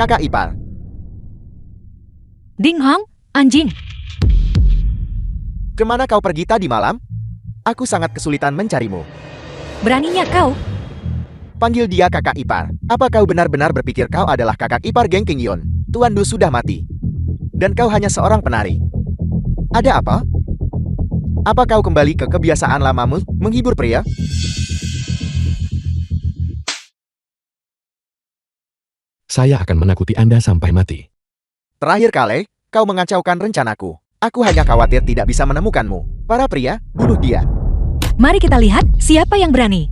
kakak ipar. Ding Hong, anjing. Kemana kau pergi tadi malam? Aku sangat kesulitan mencarimu. Beraninya kau. Panggil dia kakak ipar. Apa kau benar-benar berpikir kau adalah kakak ipar Geng Qingyun? Tuan Du sudah mati. Dan kau hanya seorang penari. Ada apa? Apa kau kembali ke kebiasaan lamamu, menghibur pria? Saya akan menakuti Anda sampai mati. Terakhir kali, kau mengacaukan rencanaku. Aku hanya khawatir tidak bisa menemukanmu. Para pria, bunuh dia. Mari kita lihat siapa yang berani.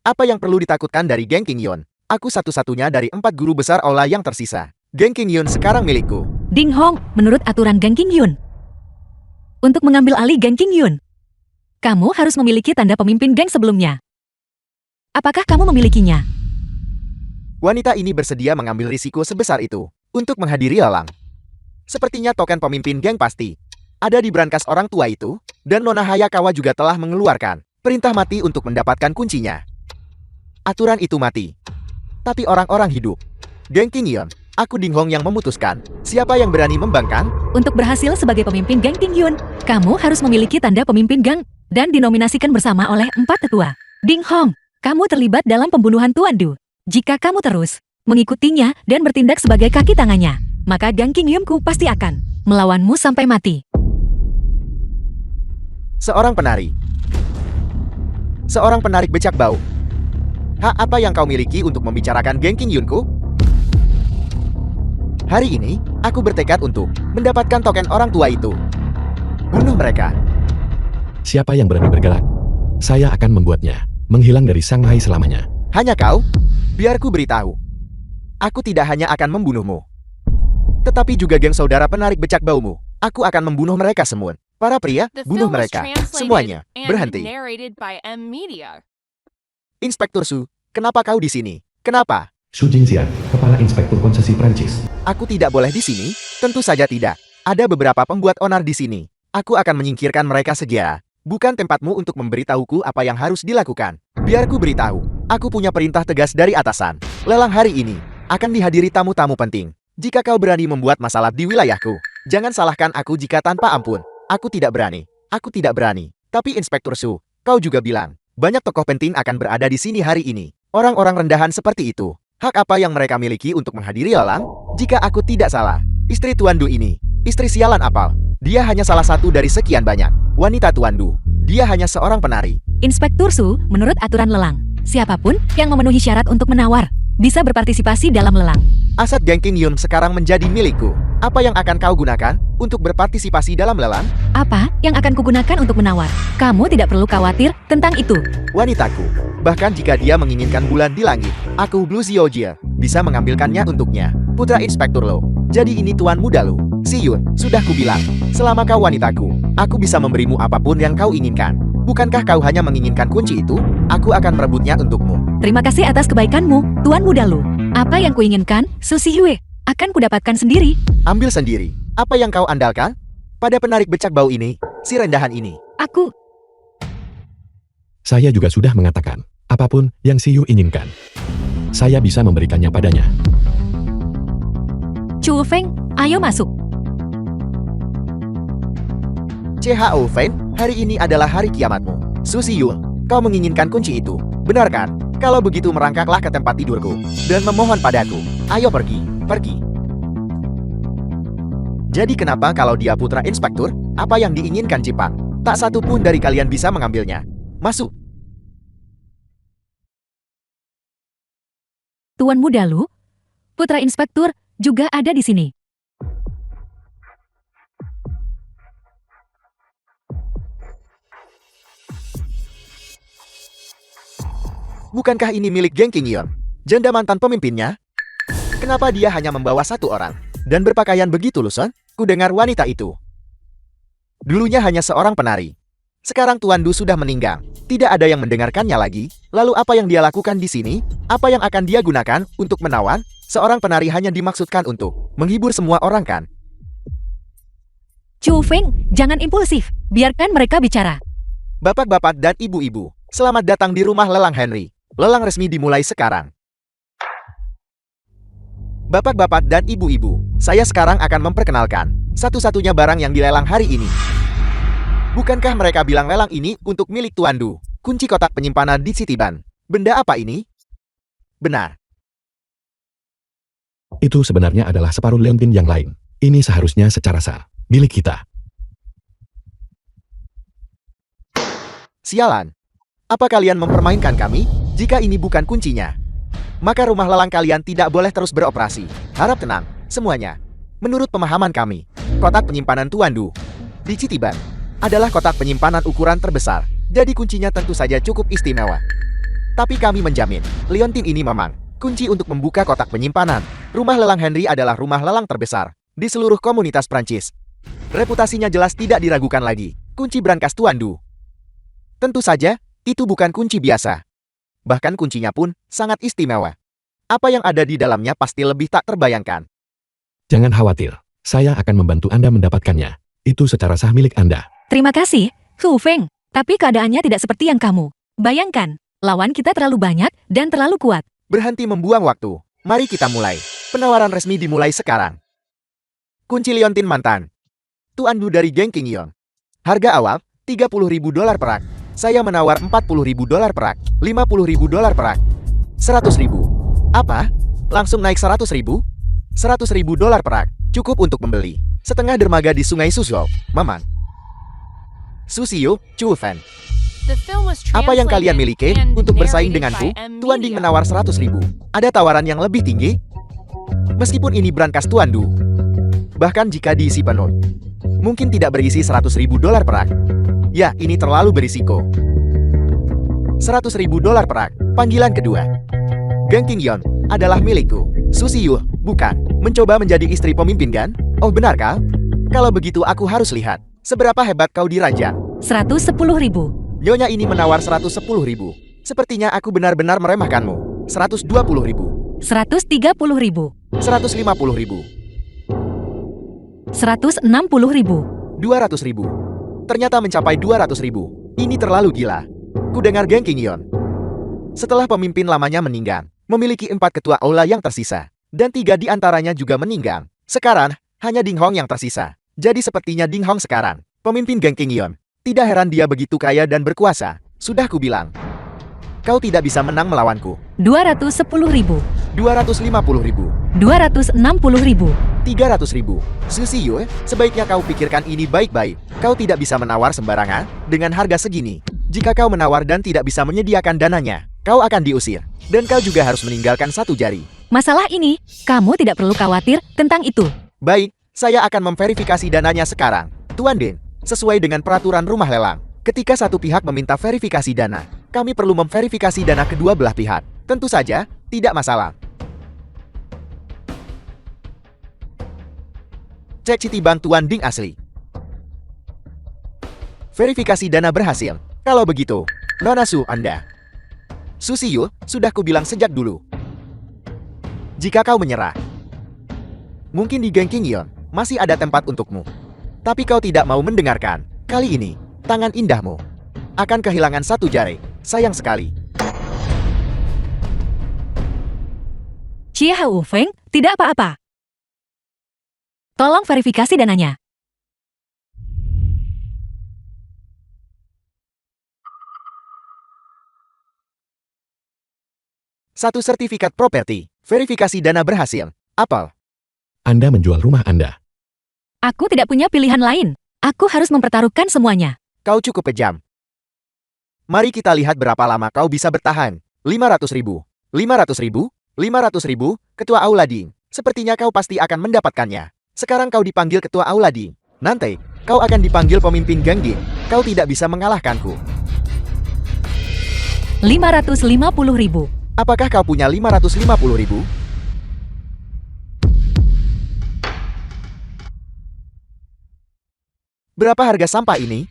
Apa yang perlu ditakutkan dari Geng Qingyun? Aku satu-satunya dari 4 guru besar aula yang tersisa. Geng Qingyun sekarang milikku. Ding Hong, menurut aturan Geng Qingyun, untuk mengambil alih Geng Qingyun, kamu harus memiliki tanda pemimpin geng sebelumnya. Apakah kamu memilikinya? Wanita ini bersedia mengambil risiko sebesar itu untuk menghadiri lelang. Sepertinya token pemimpin geng pasti ada di brankas orang tua itu, dan Nona Hayakawa juga telah mengeluarkan perintah mati untuk mendapatkan kuncinya. Aturan itu mati, tapi orang-orang hidup. Geng Qingyun, aku Ding Hong yang memutuskan siapa yang berani membangkang. Untuk berhasil sebagai pemimpin Geng Qingyun, kamu harus memiliki tanda pemimpin gang dan dinominasikan bersama oleh 4 tetua. Ding Hong, kamu terlibat dalam pembunuhan Tuan Du. Jika kamu terus mengikutinya dan bertindak sebagai kaki tangannya, maka Geng Qingyunku pasti akan melawanmu sampai mati. Seorang penari. Seorang penarik becak bau. Hak apa yang kau miliki untuk membicarakan Geng Qingyunku? Hari ini, aku bertekad untuk mendapatkan token orang tua itu. Bunuh mereka. Siapa yang berani bergerak? Saya akan membuatnya menghilang dari Shanghai selamanya. Hanya kau? Biar ku beritahu. Aku tidak hanya akan membunuhmu, tetapi juga geng saudara penarik becak baumu. Aku akan membunuh mereka semua. Para pria, bunuh mereka. Semuanya, berhenti. Inspektur Su, kenapa kau di sini? Kenapa? Su Jingxian, Kepala Inspektur Konsesi Prancis. Aku tidak boleh di sini? Tentu saja tidak. Ada beberapa pembuat onar di sini. Aku akan menyingkirkan mereka segera. Bukan tempatmu untuk memberitahuku apa yang harus dilakukan. Biar ku beritahu. Aku punya perintah tegas dari atasan. Lelang hari ini akan dihadiri tamu-tamu penting. Jika kau berani membuat masalah di wilayahku, jangan salahkan aku jika tanpa ampun. Aku tidak berani. Aku tidak berani. Tapi Inspektur Su, kau juga bilang, banyak tokoh penting akan berada di sini hari ini. Orang-orang rendahan seperti itu. Hak apa yang mereka miliki untuk menghadiri lelang? Jika aku tidak salah, istri Tuan Du ini, istri sialan apal. Dia hanya salah satu dari sekian banyak wanita Tuan Du. Dia hanya seorang penari. Inspektur Su, menurut aturan lelang, siapapun yang memenuhi syarat untuk menawar bisa berpartisipasi dalam lelang. Aset Geng Qingyun sekarang menjadi milikku. Apa yang akan kau gunakan untuk berpartisipasi dalam lelang? Apa yang akan kugunakan untuk menawar? Kamu tidak perlu khawatir tentang itu. Wanitaku. Bahkan jika dia menginginkan bulan di langit, aku Blue Xiaojie bisa mengambilkannya untuknya. Putra Inspektur Lo. Jadi ini Tuan Muda Lo. Si Yun, sudah kubilang. Selama kau wanitaku, aku bisa memberimu apapun yang kau inginkan. Bukankah kau hanya menginginkan kunci itu? Aku akan merebutnya untukmu. Terima kasih atas kebaikanmu, Tuan Muda Lu. Apa yang kuinginkan, Su Xihue, akan kudapatkan sendiri. Ambil sendiri. Apa yang kau andalkan? Pada penarik becak bau ini, si rendahan ini. Aku... Saya juga sudah mengatakan, apapun yang Si Yu inginkan, saya bisa memberikannya padanya. Chu Feng, ayo masuk. CHO Feng, hari ini adalah hari kiamatmu. Su Xiyun, kau menginginkan kunci itu, benar kan? Kalau begitu merangkaklah ke tempat tidurku, dan memohon padaku. Ayo pergi, pergi. Jadi kenapa kalau dia putra inspektur, apa yang diinginkan Jepang? Tak satu pun dari kalian bisa mengambilnya. Masuk. Tuan Muda Lu, putra inspektur, juga ada di sini. Bukankah ini milik Geng Qingyun? Janda mantan pemimpinnya? Kenapa dia hanya membawa satu orang? Dan berpakaian begitu luson? Ku dengar wanita itu dulunya hanya seorang penari. Sekarang Tuan Du sudah meninggal. Tidak ada yang mendengarkannya lagi. Lalu apa yang dia lakukan di sini? Apa yang akan dia gunakan untuk menawan? Seorang penari hanya dimaksudkan untuk menghibur semua orang kan? Chu Feng, jangan impulsif. Biarkan mereka bicara. Bapak-bapak dan ibu-ibu, selamat datang di rumah Lelang Henry. Lelang resmi dimulai sekarang. Bapak-bapak dan ibu-ibu, saya sekarang akan memperkenalkan satu-satunya barang yang dilelang hari ini. Bukankah mereka bilang lelang ini untuk milik Tuan Du? Kunci kotak penyimpanan di Citibank. Benda apa ini? Benar. Itu sebenarnya adalah separuh leontin yang lain. Ini seharusnya secara sah milik kita. Sialan. Apa kalian mempermainkan kami? Jika ini bukan kuncinya, maka rumah lelang kalian tidak boleh terus beroperasi. Harap tenang, semuanya. Menurut pemahaman kami, kotak penyimpanan Tuan Du di Citibank adalah kotak penyimpanan ukuran terbesar. Jadi kuncinya tentu saja cukup istimewa. Tapi kami menjamin, leontin ini memang kunci untuk membuka kotak penyimpanan. Rumah lelang Henry adalah rumah lelang terbesar di seluruh komunitas Prancis. Reputasinya jelas tidak diragukan lagi. Kunci brankas Tuan Du. Tentu saja, itu bukan kunci biasa. Bahkan kuncinya pun sangat istimewa. Apa yang ada di dalamnya pasti lebih tak terbayangkan. Jangan khawatir, saya akan membantu Anda mendapatkannya. Itu secara sah milik Anda. Terima kasih, Hu Feng. Tapi keadaannya tidak seperti yang kamu bayangkan. Lawan kita terlalu banyak dan terlalu kuat. Berhenti membuang waktu. Mari kita mulai. Penawaran resmi dimulai sekarang. Kunci leontin mantan Tuan Du dari geng King Yon. Harga awal $30.000 perak. Saya menawar $40.000 perak, $50.000 perak, $100.000. Apa? Langsung naik $100.000? $100.000 perak, cukup untuk membeli setengah dermaga di Sungai Suzhou, Maman. Susiyo, Chulfen. Apa yang kalian miliki untuk bersaing denganku? Tuan Ding menawar $100.000. Ada tawaran yang lebih tinggi? Meskipun ini brankas Tuan Du, bahkan jika diisi penuh, mungkin tidak berisi $100.000 perak. Ya, ini terlalu berisiko. $100.000 perak. Panggilan kedua. Geng King Yon adalah milikku. Susiyo, bukan. Mencoba menjadi istri pemimpin Gan? Oh benarkah? Kalau begitu aku harus lihat seberapa hebat kau di ranjang. 110.000. Nyonya ini menawar 110.000. Sepertinya aku benar-benar meremehkanmu. 120.000. 130.000. 150.000. 160.000. 200.000. Ternyata mencapai 200.000. Ini terlalu gila. Ku dengar geng King Yon, setelah pemimpin lamanya meninggal, memiliki 4 ketua aula yang tersisa. Dan 3 di antaranya juga meninggal. Sekarang, hanya Ding Hong yang tersisa. Jadi sepertinya Ding Hong sekarang pemimpin geng King Yon. Tidak heran dia begitu kaya dan berkuasa. Sudah ku bilang, kau tidak bisa menang melawanku. 210.000. 250.000. 260.000. 300.000. Susiyo, sebaiknya kau pikirkan ini baik-baik. Kau tidak bisa menawar sembarangan dengan harga segini. Jika kau menawar dan tidak bisa menyediakan dananya, kau akan diusir. Dan kau juga harus meninggalkan 1 jari. Masalah ini, kamu tidak perlu khawatir tentang itu. Baik, saya akan memverifikasi dananya sekarang. Tuan Den, sesuai dengan peraturan rumah lelang, ketika satu pihak meminta verifikasi dana, kami perlu memverifikasi dana kedua belah pihak. Tentu saja, tidak masalah. Cek Citibank Tuan Ding asli. Verifikasi dana berhasil. Kalau begitu, Nona Su Anda. Susiyo, sudah kubilang sejak dulu. Jika kau menyerah, mungkin di geng King Yon masih ada tempat untukmu. Tapi kau tidak mau mendengarkan. Kali ini, tangan indahmu akan kehilangan 1 jari. Sayang sekali. Chia Hu Feng, tidak apa-apa. Tolong verifikasi dananya. Satu sertifikat properti. Verifikasi dana berhasil. Apel. Anda menjual rumah Anda. Aku tidak punya pilihan lain. Aku harus mempertaruhkan semuanya. Kau cukup kejam. Mari kita lihat berapa lama kau bisa bertahan. 500.000. 500.000. 500.000. Ketua Aula Ding. Sepertinya kau pasti akan mendapatkannya. Sekarang kau dipanggil Ketua Aula Ding. Nanti, kau akan dipanggil pemimpin Gang Ding. Kau tidak bisa mengalahkanku. 550.000. Apakah kau punya 550.000? Berapa harga sampah ini?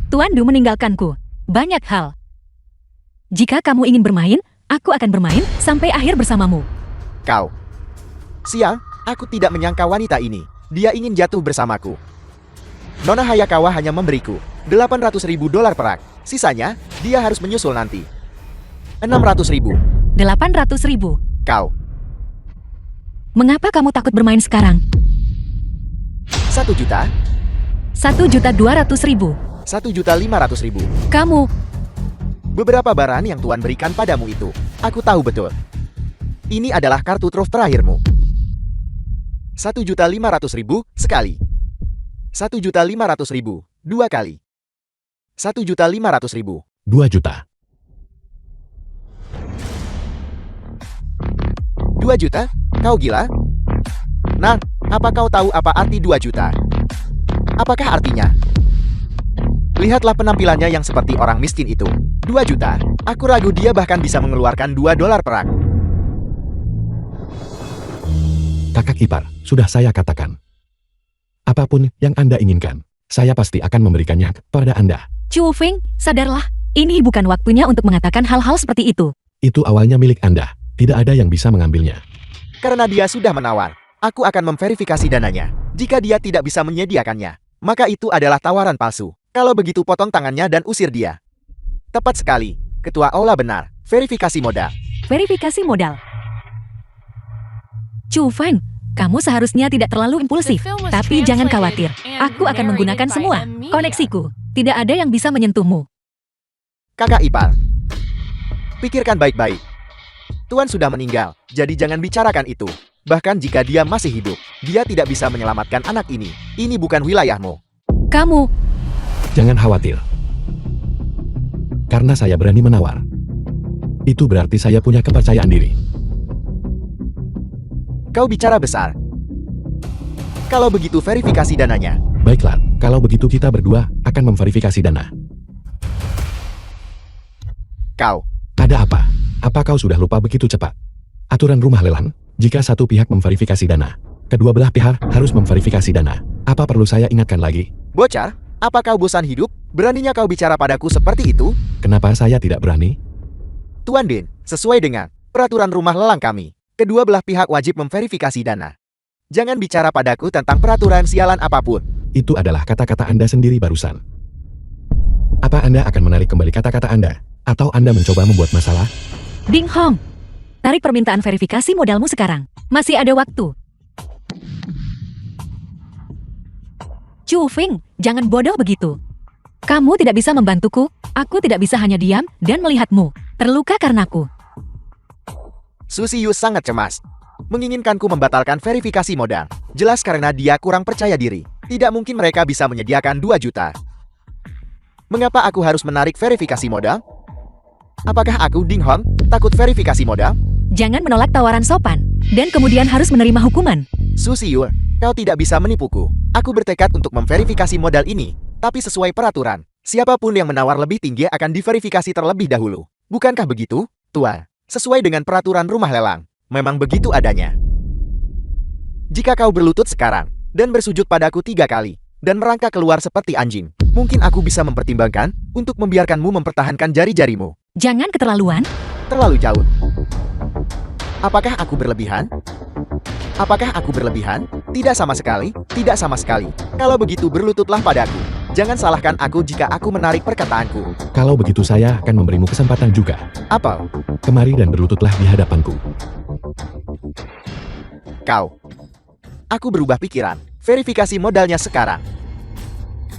Tuan Du meninggalkanku. Banyak hal. Jika kamu ingin bermain, aku akan bermain sampai akhir bersamamu. Kau. Siang, aku tidak menyangka wanita ini. Dia ingin jatuh bersamaku. Nona Hayakawa hanya memberiku $800.000 perak. Sisanya, dia harus menyusul nanti. 600.000. 800.000. Kau. Mengapa kamu takut bermain sekarang? 1 juta, 1.200.000. 1.500.000. Kamu, Beberapa baran yang Tuan berikan padamu itu, aku tahu betul. Ini adalah kartu truf terakhirmu. 1.500.000 sekali. 1.500.000 dua kali. 1.500.000. 2 juta. 2 juta? Kau gila? Nah, apa kau tahu apa arti 2 juta? Apakah artinya? Lihatlah penampilannya yang seperti orang miskin itu. 2 juta. Aku ragu dia bahkan bisa mengeluarkan $2 perak. Kakak ipar, sudah saya katakan. Apapun yang Anda inginkan, saya pasti akan memberikannya kepada Anda. Chu Feng, sadarlah. Ini bukan waktunya untuk mengatakan hal-hal seperti itu. Itu awalnya milik Anda. Tidak ada yang bisa mengambilnya. Karena dia sudah menawar, aku akan memverifikasi dananya. Jika dia tidak bisa menyediakannya, maka itu adalah tawaran palsu. Kalau begitu potong tangannya dan usir dia. Tepat sekali, Ketua Aula benar. Verifikasi modal. Verifikasi modal. Chu Feng, kamu seharusnya tidak terlalu impulsif. Tapi jangan khawatir, aku akan menggunakan semua koneksiku. Tidak ada yang bisa menyentuhmu. Kakak ipar, pikirkan baik-baik. Tuan sudah meninggal, jadi jangan bicarakan itu. Bahkan jika dia masih hidup, dia tidak bisa menyelamatkan anak ini. Ini bukan wilayahmu. Kamu, Jangan khawatir. Karena saya berani menawar. Itu berarti saya punya kepercayaan diri. Kau bicara besar. Kalau begitu verifikasi dananya. Baiklah, kalau begitu kita berdua akan memverifikasi dana. Kau, Ada apa? Apa kau sudah lupa begitu cepat? Aturan rumah lelang, jika satu pihak memverifikasi dana, kedua belah pihak harus memverifikasi dana. Apa perlu saya ingatkan lagi? bocah, apa kau bosan hidup? Beraninya kau bicara padaku seperti itu? Kenapa saya tidak berani? Tuan Din, sesuai dengan peraturan rumah lelang kami, kedua belah pihak wajib memverifikasi dana. Jangan bicara padaku tentang peraturan sialan apapun. Itu adalah kata-kata Anda sendiri barusan. Apa Anda akan menarik kembali kata-kata Anda? Atau Anda mencoba membuat masalah? Ding Hong. Tarik permintaan verifikasi modalmu sekarang. Masih ada waktu. Chu Feng, jangan bodoh begitu. Kamu tidak bisa membantuku, aku tidak bisa hanya diam dan melihatmu terluka karenaku. Susi Yu sangat cemas. Menginginkanku membatalkan verifikasi modal. Jelas karena dia kurang percaya diri. Tidak mungkin mereka bisa menyediakan 2 juta. Mengapa aku harus menarik verifikasi modal? Apakah aku, Ding Hong, takut verifikasi modal? Jangan menolak tawaran sopan, dan kemudian harus menerima hukuman. Susi Yu, kau tidak bisa menipuku. Aku bertekad untuk memverifikasi modal ini, tapi sesuai peraturan. Siapapun yang menawar lebih tinggi akan diverifikasi terlebih dahulu. Bukankah begitu, Tuan? Sesuai dengan peraturan rumah lelang. Memang begitu adanya. Jika kau berlutut sekarang, dan bersujud padaku 3 kali, dan merangkak keluar seperti anjing, mungkin aku bisa mempertimbangkan untuk membiarkanmu mempertahankan jari-jarimu. Jangan keterlaluan. Terlalu jauh. Apakah aku berlebihan? Apakah aku berlebihan? Tidak sama sekali, tidak sama sekali. Kalau begitu berlututlah padaku. Jangan salahkan aku jika aku menarik perkataanku. Kalau begitu saya akan memberimu kesempatan juga. Apa? Kemari dan berlututlah di hadapanku. Kau. Aku berubah pikiran. Verifikasi modalnya sekarang.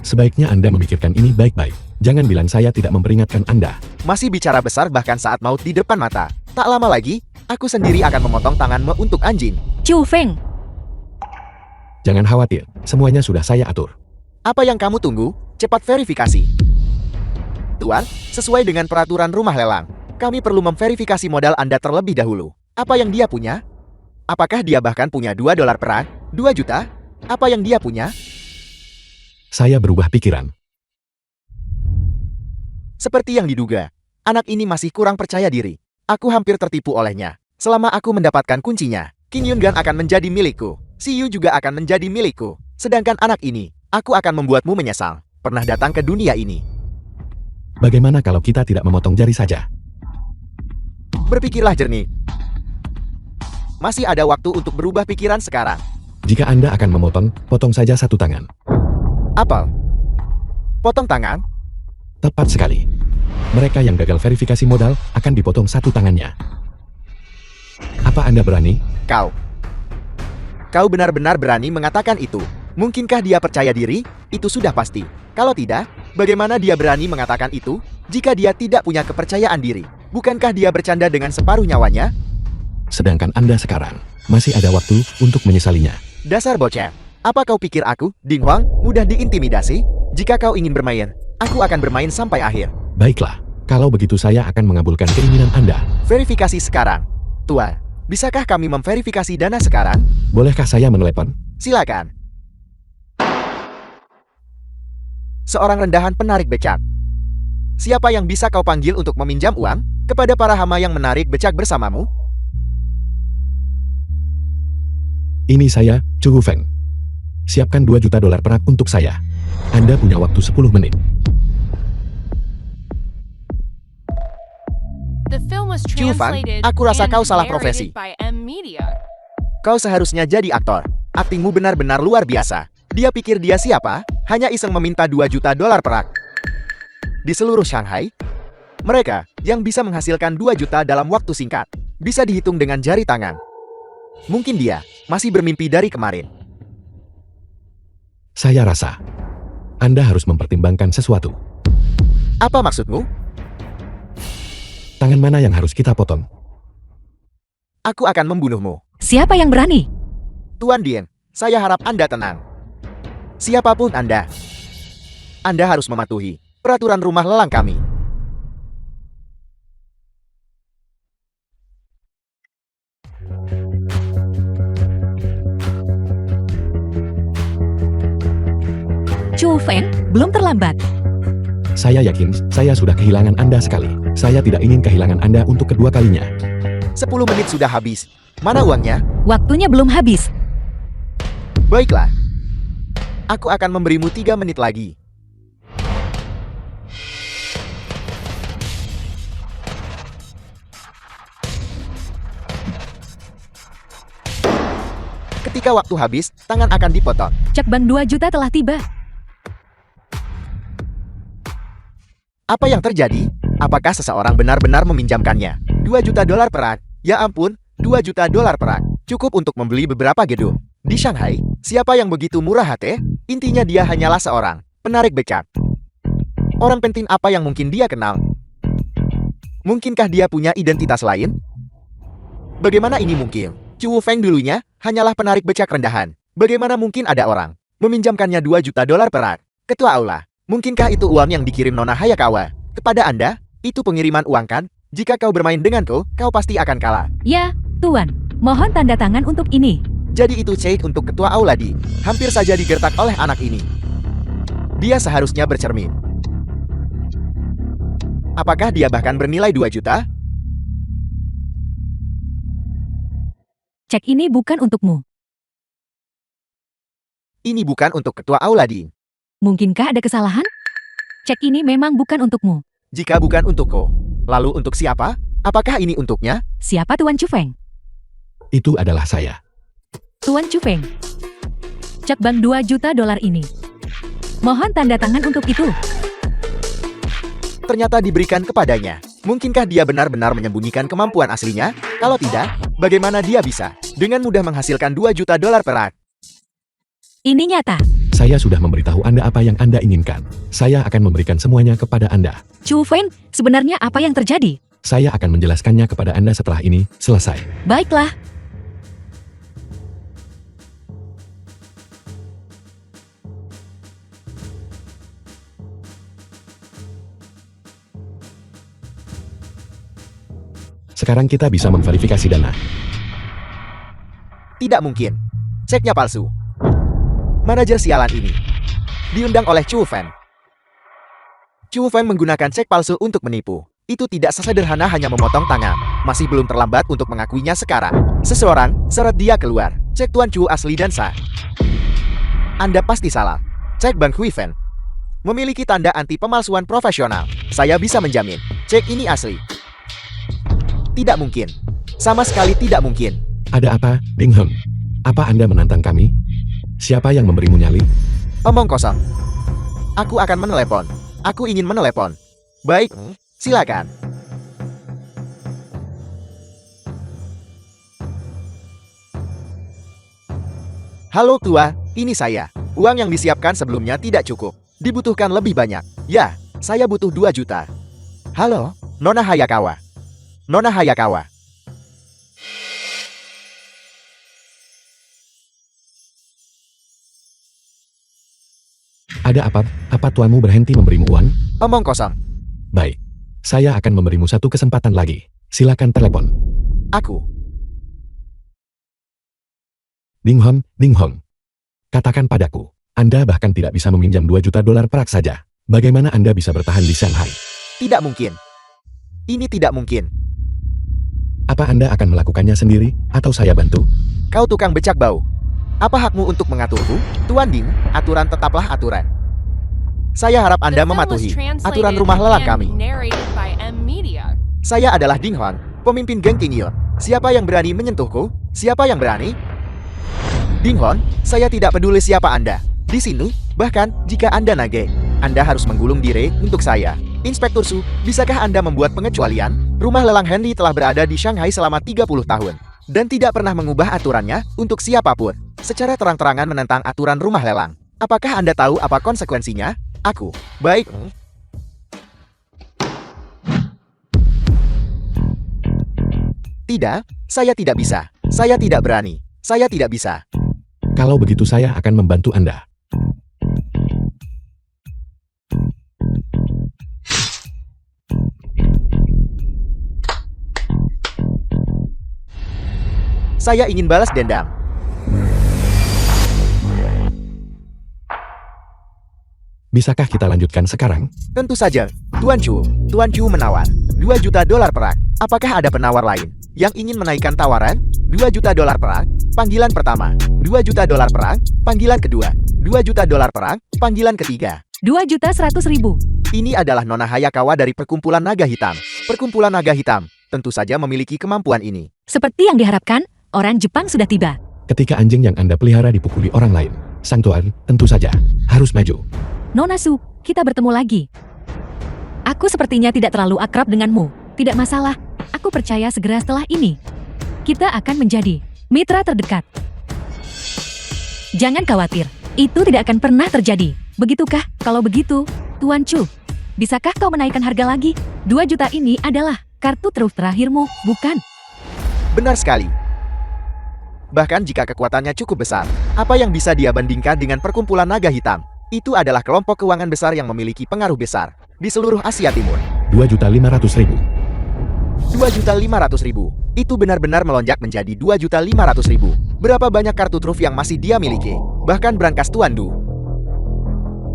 Sebaiknya Anda memikirkan ini baik-baik. Jangan bilang saya tidak memperingatkan Anda. Masih bicara besar bahkan saat maut di depan mata. Tak lama lagi, aku sendiri akan memotong tanganmu untuk anjing. Chu Feng, Jangan khawatir, semuanya sudah saya atur. Apa yang kamu tunggu? Cepat verifikasi. Tuan, sesuai dengan peraturan rumah lelang, kami perlu memverifikasi modal Anda terlebih dahulu. Apa yang dia punya? Apakah dia bahkan punya $2 perak? 2 juta? Apa yang dia punya? Saya berubah pikiran. Seperti yang diduga, anak ini masih kurang percaya diri. Aku hampir tertipu olehnya. Selama aku mendapatkan kuncinya, King Yungan akan menjadi milikku. Si Yu juga akan menjadi milikku. Sedangkan anak ini, aku akan membuatmu menyesal pernah datang ke dunia ini. Bagaimana kalau kita tidak memotong jari saja? Berpikirlah jernih. Masih ada waktu untuk berubah pikiran sekarang. Jika Anda akan memotong, potong saja satu tangan. Apel. Potong tangan? Tepat sekali. Mereka yang gagal verifikasi modal akan dipotong satu tangannya. Apa Anda berani? Kau. Kau benar-benar berani mengatakan itu. Mungkinkah dia percaya diri? Itu sudah pasti. Kalau tidak, bagaimana dia berani mengatakan itu? Jika dia tidak punya kepercayaan diri, bukankah dia bercanda dengan separuh nyawanya? Sedangkan Anda sekarang masih ada waktu untuk menyesalinya. Dasar bocah. Apa kau pikir aku, Ding Huang, mudah diintimidasi? Jika kau ingin bermain, aku akan bermain sampai akhir. Baiklah, kalau begitu saya akan mengabulkan keinginan Anda. Verifikasi sekarang. Tuan, bisakah kami memverifikasi dana sekarang? Bolehkah saya menelepon? Silakan. Seorang rendahan penarik becak. Siapa yang bisa kau panggil untuk meminjam uang kepada para hama yang menarik becak bersamamu? Ini saya, Chu Feng. Siapkan 2 juta dolar perak untuk saya. Anda punya waktu 10 menit. Chu Fan, aku rasa kau salah profesi. Kau seharusnya jadi aktor. Aktingmu benar-benar luar biasa. Dia pikir dia siapa? Hanya iseng meminta 2 juta dolar perak. Di seluruh Shanghai, mereka yang bisa menghasilkan 2 juta dalam waktu singkat bisa dihitung dengan jari tangan. Mungkin dia masih bermimpi dari kemarin. Saya rasa Anda harus mempertimbangkan sesuatu. Apa maksudmu? Tangan mana yang harus kita potong? Aku akan membunuhmu. Siapa yang berani? Tuan Dien, saya harap Anda tenang. Siapapun Anda harus mematuhi peraturan rumah lelang kami. Chu Feng, belum terlambat. Saya yakin saya sudah kehilangan Anda sekali. Saya tidak ingin kehilangan Anda untuk kedua kalinya. 10 menit sudah habis. Mana uangnya? Waktunya belum habis. Baiklah. Aku akan memberimu 3 menit lagi. Ketika waktu habis, tangan akan dipotong. Cek bank 2 juta telah tiba. Apa yang terjadi? Apakah seseorang benar-benar meminjamkannya? 2 juta dolar perak. Ya ampun, 2 juta dolar perak. Cukup untuk membeli beberapa gedung. Di Shanghai, siapa yang begitu murah hati? Intinya dia hanyalah seorang penarik becak. Orang penting apa yang mungkin dia kenal? Mungkinkah dia punya identitas lain? Bagaimana ini mungkin? Chu Feng dulunya hanyalah penarik becak rendahan. Bagaimana mungkin ada orang meminjamkannya 2 juta dolar perak? Ketua Aula, mungkinkah itu uang yang dikirim Nona Hayakawa kepada Anda? Itu pengiriman uang kan? Jika kau bermain denganku, kau pasti akan kalah. Ya, Tuan. Mohon tanda tangan untuk ini. Jadi itu cek untuk Ketua Aula di. Hampir saja digertak oleh anak ini. Dia seharusnya bercermin. Apakah dia bahkan bernilai 2 juta? Cek ini bukan untukmu. Ini bukan untuk Ketua Aula di. Mungkinkah ada kesalahan? Cek ini memang bukan untukmu. Jika bukan untukku, lalu untuk siapa? Apakah ini untuknya? Siapa Tuan Chu Feng? Itu adalah saya. Tuan Chu Feng. Cek bank 2 juta dolar ini. Mohon tanda tangan untuk itu. Ternyata diberikan kepadanya. Mungkinkah dia benar-benar menyembunyikan kemampuan aslinya? Kalau tidak, bagaimana dia bisa dengan mudah menghasilkan 2 juta dolar perak? Ini nyata. Saya sudah memberitahu Anda apa yang Anda inginkan. Saya akan memberikan semuanya kepada Anda. Chu Feng, sebenarnya apa yang terjadi? Saya akan menjelaskannya kepada Anda setelah ini selesai. Baiklah. Sekarang kita bisa memverifikasi dana. Tidak mungkin. Ceknya palsu. Manajer sialan ini diundang oleh Chu Feng. Chu Feng menggunakan cek palsu untuk menipu. Itu tidak sesederhana hanya memotong tangan. Masih belum terlambat untuk mengakuinya sekarang. Seseorang seret dia keluar. Cek Tuan Chu asli dan sah. Anda pasti salah. Cek Bank Hui Fen memiliki tanda anti pemalsuan profesional. Saya bisa menjamin, cek ini asli. Tidak mungkin. Sama sekali tidak mungkin. Ada apa, Ding Heng? Apa Anda menantang kami? Siapa yang memberimu nyali? Omong kosong. Aku akan menelepon. Aku ingin menelepon. Baik, silakan. Halo tua, ini saya. Uang yang disiapkan sebelumnya tidak cukup. Dibutuhkan lebih banyak. Ya, saya butuh 2 juta. Halo, Nona Hayakawa. Nona Hayakawa. Ada apa? Apa tuanmu berhenti memberimu uang? Omong kosong. Baik. Saya akan memberimu satu kesempatan lagi. Silakan telepon. Aku. Ding Hong. Katakan padaku, Anda bahkan tidak bisa meminjam 2 juta dolar perak saja. Bagaimana Anda bisa bertahan di Shanghai? Tidak mungkin. Ini tidak mungkin. Apa Anda akan melakukannya sendiri, atau saya bantu? Kau tukang becak bau. Apa hakmu untuk mengaturku? Tuan Ding, aturan tetaplah aturan. Saya harap Anda mematuhi aturan rumah lelang kami. Saya adalah Ding Hong, pemimpin geng King Yun. Siapa yang berani menyentuhku? Siapa yang berani? Ding Hong, saya tidak peduli siapa Anda. Di sini, bahkan jika Anda nage, Anda harus menggulung diri untuk saya. Inspektur Su, bisakah Anda membuat pengecualian? Rumah lelang Henry telah berada di Shanghai selama 30 tahun. Dan tidak pernah mengubah aturannya untuk siapapun. Secara terang-terangan menentang aturan rumah lelang. Apakah Anda tahu apa konsekuensinya? Aku. Baik. Tidak, saya tidak bisa. Saya tidak berani. Saya tidak bisa. Kalau begitu saya akan membantu Anda. Saya ingin balas dendam. Bisakah kita lanjutkan sekarang? Tentu saja, Tuan Chu. Tuan Chu menawar 2 juta dolar perak. Apakah ada penawar lain yang ingin menaikkan tawaran? 2 juta dolar perak, panggilan pertama. 2 juta dolar perak, panggilan kedua. 2 juta dolar perak, panggilan ketiga. 2.100.000. Ini adalah Nona Hayakawa dari Perkumpulan Naga Hitam. Perkumpulan Naga Hitam tentu saja memiliki kemampuan ini. Seperti yang diharapkan, orang Jepang sudah tiba. Ketika anjing yang Anda pelihara dipukuli orang lain, sang tuan tentu saja harus maju. Nona Su, kita bertemu lagi. Aku sepertinya tidak terlalu akrab denganmu. Tidak masalah, aku percaya segera setelah ini, kita akan menjadi mitra terdekat. Jangan khawatir, itu tidak akan pernah terjadi. Begitukah? Kalau begitu, Tuan Chu, bisakah kau menaikkan harga lagi? 2 juta ini adalah kartu truf terakhirmu, bukan? Benar sekali. Bahkan jika kekuatannya cukup besar, apa yang bisa dia bandingkan dengan Perkumpulan Naga Hitam? Itu adalah kelompok keuangan besar yang memiliki pengaruh besar di seluruh Asia Timur. 2.500.000. 2.500.000. Itu benar-benar melonjak menjadi 2.500.000. Berapa banyak kartu truf yang masih dia miliki? Bahkan brankas Tuan Du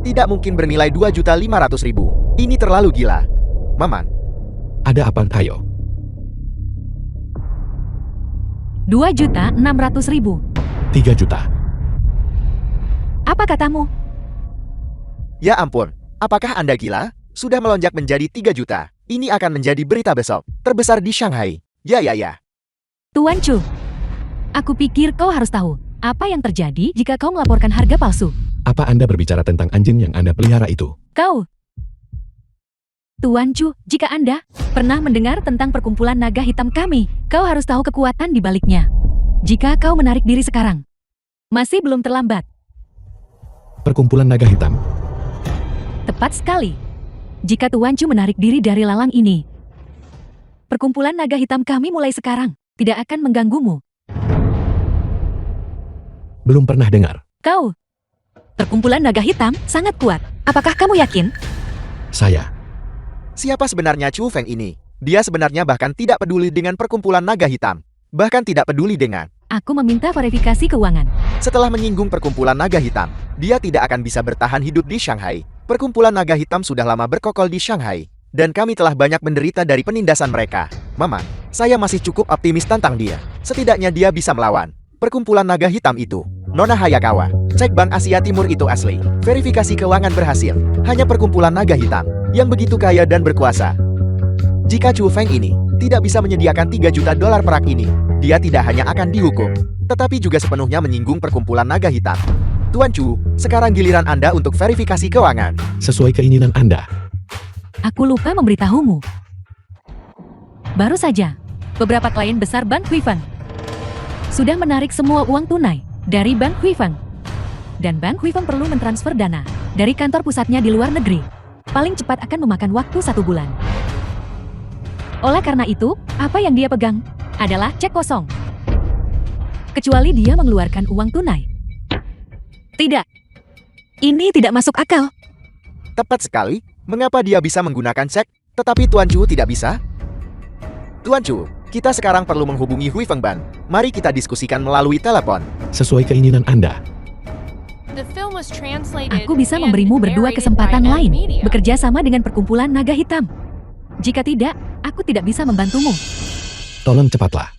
tidak mungkin bernilai 2.500.000. Ini terlalu gila. Maman. Ada apa, ayo? 2.600.000. 3 juta. Apa katamu? Ya ampun, apakah Anda gila? Sudah melonjak menjadi 3 juta. Ini akan menjadi berita besok terbesar di Shanghai. Ya. Tuan Chu, aku pikir kau harus tahu apa yang terjadi jika kau melaporkan harga palsu. Apa Anda berbicara tentang anjing yang Anda pelihara itu? Kau, Tuan Chu, jika Anda pernah mendengar tentang Perkumpulan Naga Hitam kami, kau harus tahu kekuatan di baliknya. Jika kau menarik diri sekarang, masih belum terlambat. Perkumpulan Naga Hitam. Tepat sekali. Jika Tuan Chu menarik diri dari lalang ini, Perkumpulan Naga Hitam kami mulai sekarang tidak akan mengganggumu. Belum pernah dengar. Kau, Perkumpulan Naga Hitam sangat kuat. Apakah kamu yakin? Saya. Siapa sebenarnya Chu Feng ini? Dia sebenarnya bahkan tidak peduli dengan Perkumpulan Naga Hitam. Bahkan tidak peduli dengan. Aku meminta verifikasi keuangan. Setelah menyinggung Perkumpulan Naga Hitam, dia tidak akan bisa bertahan hidup di Shanghai. Perkumpulan Naga Hitam sudah lama berkokol di Shanghai. Dan kami telah banyak menderita dari penindasan mereka. Mama, saya masih cukup optimis tentang dia. Setidaknya dia bisa melawan Perkumpulan Naga Hitam itu. Nona Hayakawa, cek Bank Asia Timur itu asli. Verifikasi keuangan berhasil. Hanya Perkumpulan Naga Hitam yang begitu kaya dan berkuasa. Jika Chu Feng ini tidak bisa menyediakan 3 juta dolar perak ini, dia tidak hanya akan dihukum, tetapi juga sepenuhnya menyinggung Perkumpulan Naga Hitam. Tuan Chu, sekarang giliran Anda untuk verifikasi keuangan. Sesuai keinginan Anda. Aku lupa memberitahumu. Baru saja, beberapa klien besar Bank Quifen sudah menarik semua uang tunai dari Bank Huifeng. Dan Bank Huifeng perlu mentransfer dana dari kantor pusatnya di luar negeri. Paling cepat akan memakan waktu 1 bulan. Oleh karena itu, apa yang dia pegang adalah cek kosong. Kecuali dia mengeluarkan uang tunai. Tidak. Ini tidak masuk akal. Tepat sekali. Mengapa dia bisa menggunakan cek, tetapi Tuan Chu tidak bisa? Tuan Chu, kita sekarang perlu menghubungi Huifeng Bank. Mari kita diskusikan melalui telepon. Sesuai keinginan Anda. Aku bisa memberimu berdua kesempatan lain, bekerja sama dengan perkumpulan naga hitam. Jika tidak, aku tidak bisa membantumu. Tolong cepatlah.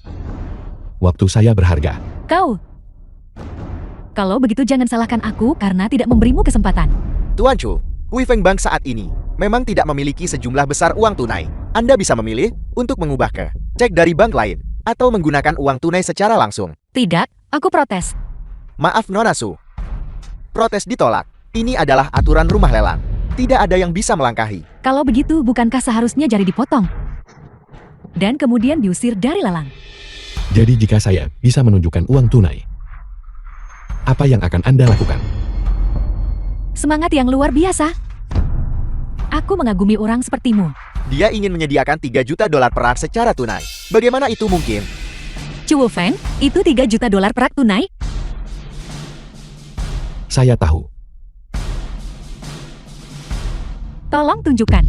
Waktu saya berharga. Kalau begitu jangan salahkan aku karena tidak memberimu kesempatan. Tuan Chu, Huifeng Bank saat ini memang tidak memiliki sejumlah besar uang tunai. Anda bisa memilih untuk mengubah ke cek dari bank lain atau menggunakan uang tunai secara langsung. Tidak, aku protes. Maaf Nona Su. Protes ditolak. Ini adalah aturan rumah lelang. Tidak ada yang bisa melangkahi. Kalau begitu, bukankah seharusnya jari dipotong? Dan kemudian diusir dari lelang. Jadi jika saya bisa menunjukkan uang tunai, apa yang akan Anda lakukan? Semangat yang luar biasa. Aku mengagumi orang sepertimu. Dia ingin menyediakan 3 juta dolar perak secara tunai. Bagaimana itu mungkin? Chu Feng, itu 3 juta dolar perak tunai? Saya tahu. Tolong tunjukkan.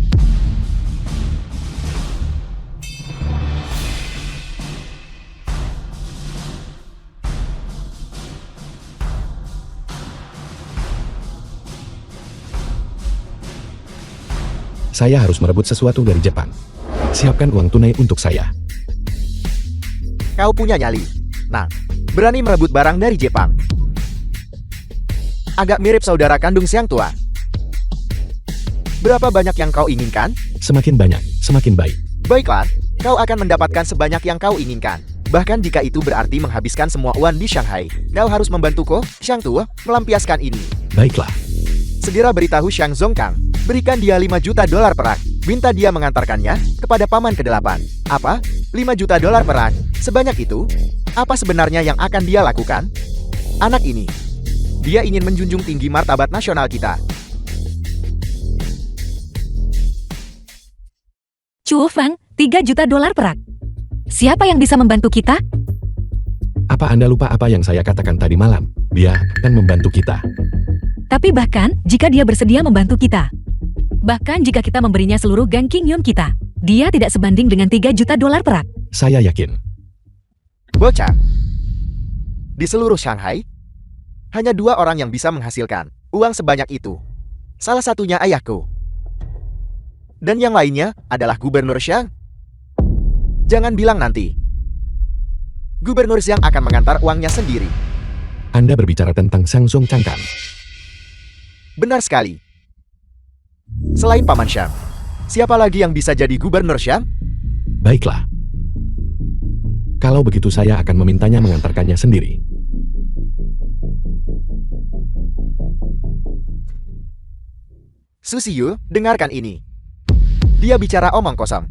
Saya harus merebut sesuatu dari Jepang. Siapkan uang tunai untuk saya. Kau punya nyali. Nah, berani merebut barang dari Jepang. Agak mirip saudara kandung Siang Tua. Berapa banyak yang kau inginkan? Semakin banyak, semakin baik. Baiklah, kau akan mendapatkan sebanyak yang kau inginkan. Bahkan jika itu berarti menghabiskan semua uang di Shanghai. Kau harus membantuku, Siang Tua, melampiaskan ini. Baiklah. Segera beritahu Xiang Zongkang. Berikan dia 5 juta dolar perak. Minta dia mengantarkannya kepada paman ke-8. Apa? 5 juta dolar perak? Sebanyak itu? Apa sebenarnya yang akan dia lakukan? Anak ini. Dia ingin menjunjung tinggi martabat nasional kita. Chu Feng, 3 juta dolar perak. Siapa yang bisa membantu kita? Apa Anda lupa apa yang saya katakan tadi malam? Dia akan membantu kita. Tapi bahkan jika dia bersedia membantu kita, bahkan jika kita memberinya seluruh Gang Qingyun kita, dia tidak sebanding dengan 3 juta dolar perak. Saya yakin. Bocah. Di seluruh Shanghai, hanya 2 orang yang bisa menghasilkan uang sebanyak itu. Salah satunya ayahku. Dan yang lainnya adalah Gubernur Xiang. Jangan bilang nanti. Gubernur Xiang akan mengantar uangnya sendiri. Anda berbicara tentang Sang Song Chang kan? Benar sekali. Selain Paman Xiang, siapa lagi yang bisa jadi Gubernur Xiang? Baiklah. Kalau begitu saya akan memintanya mengantarkannya sendiri. Susiyu, dengarkan ini. Dia bicara omong kosong.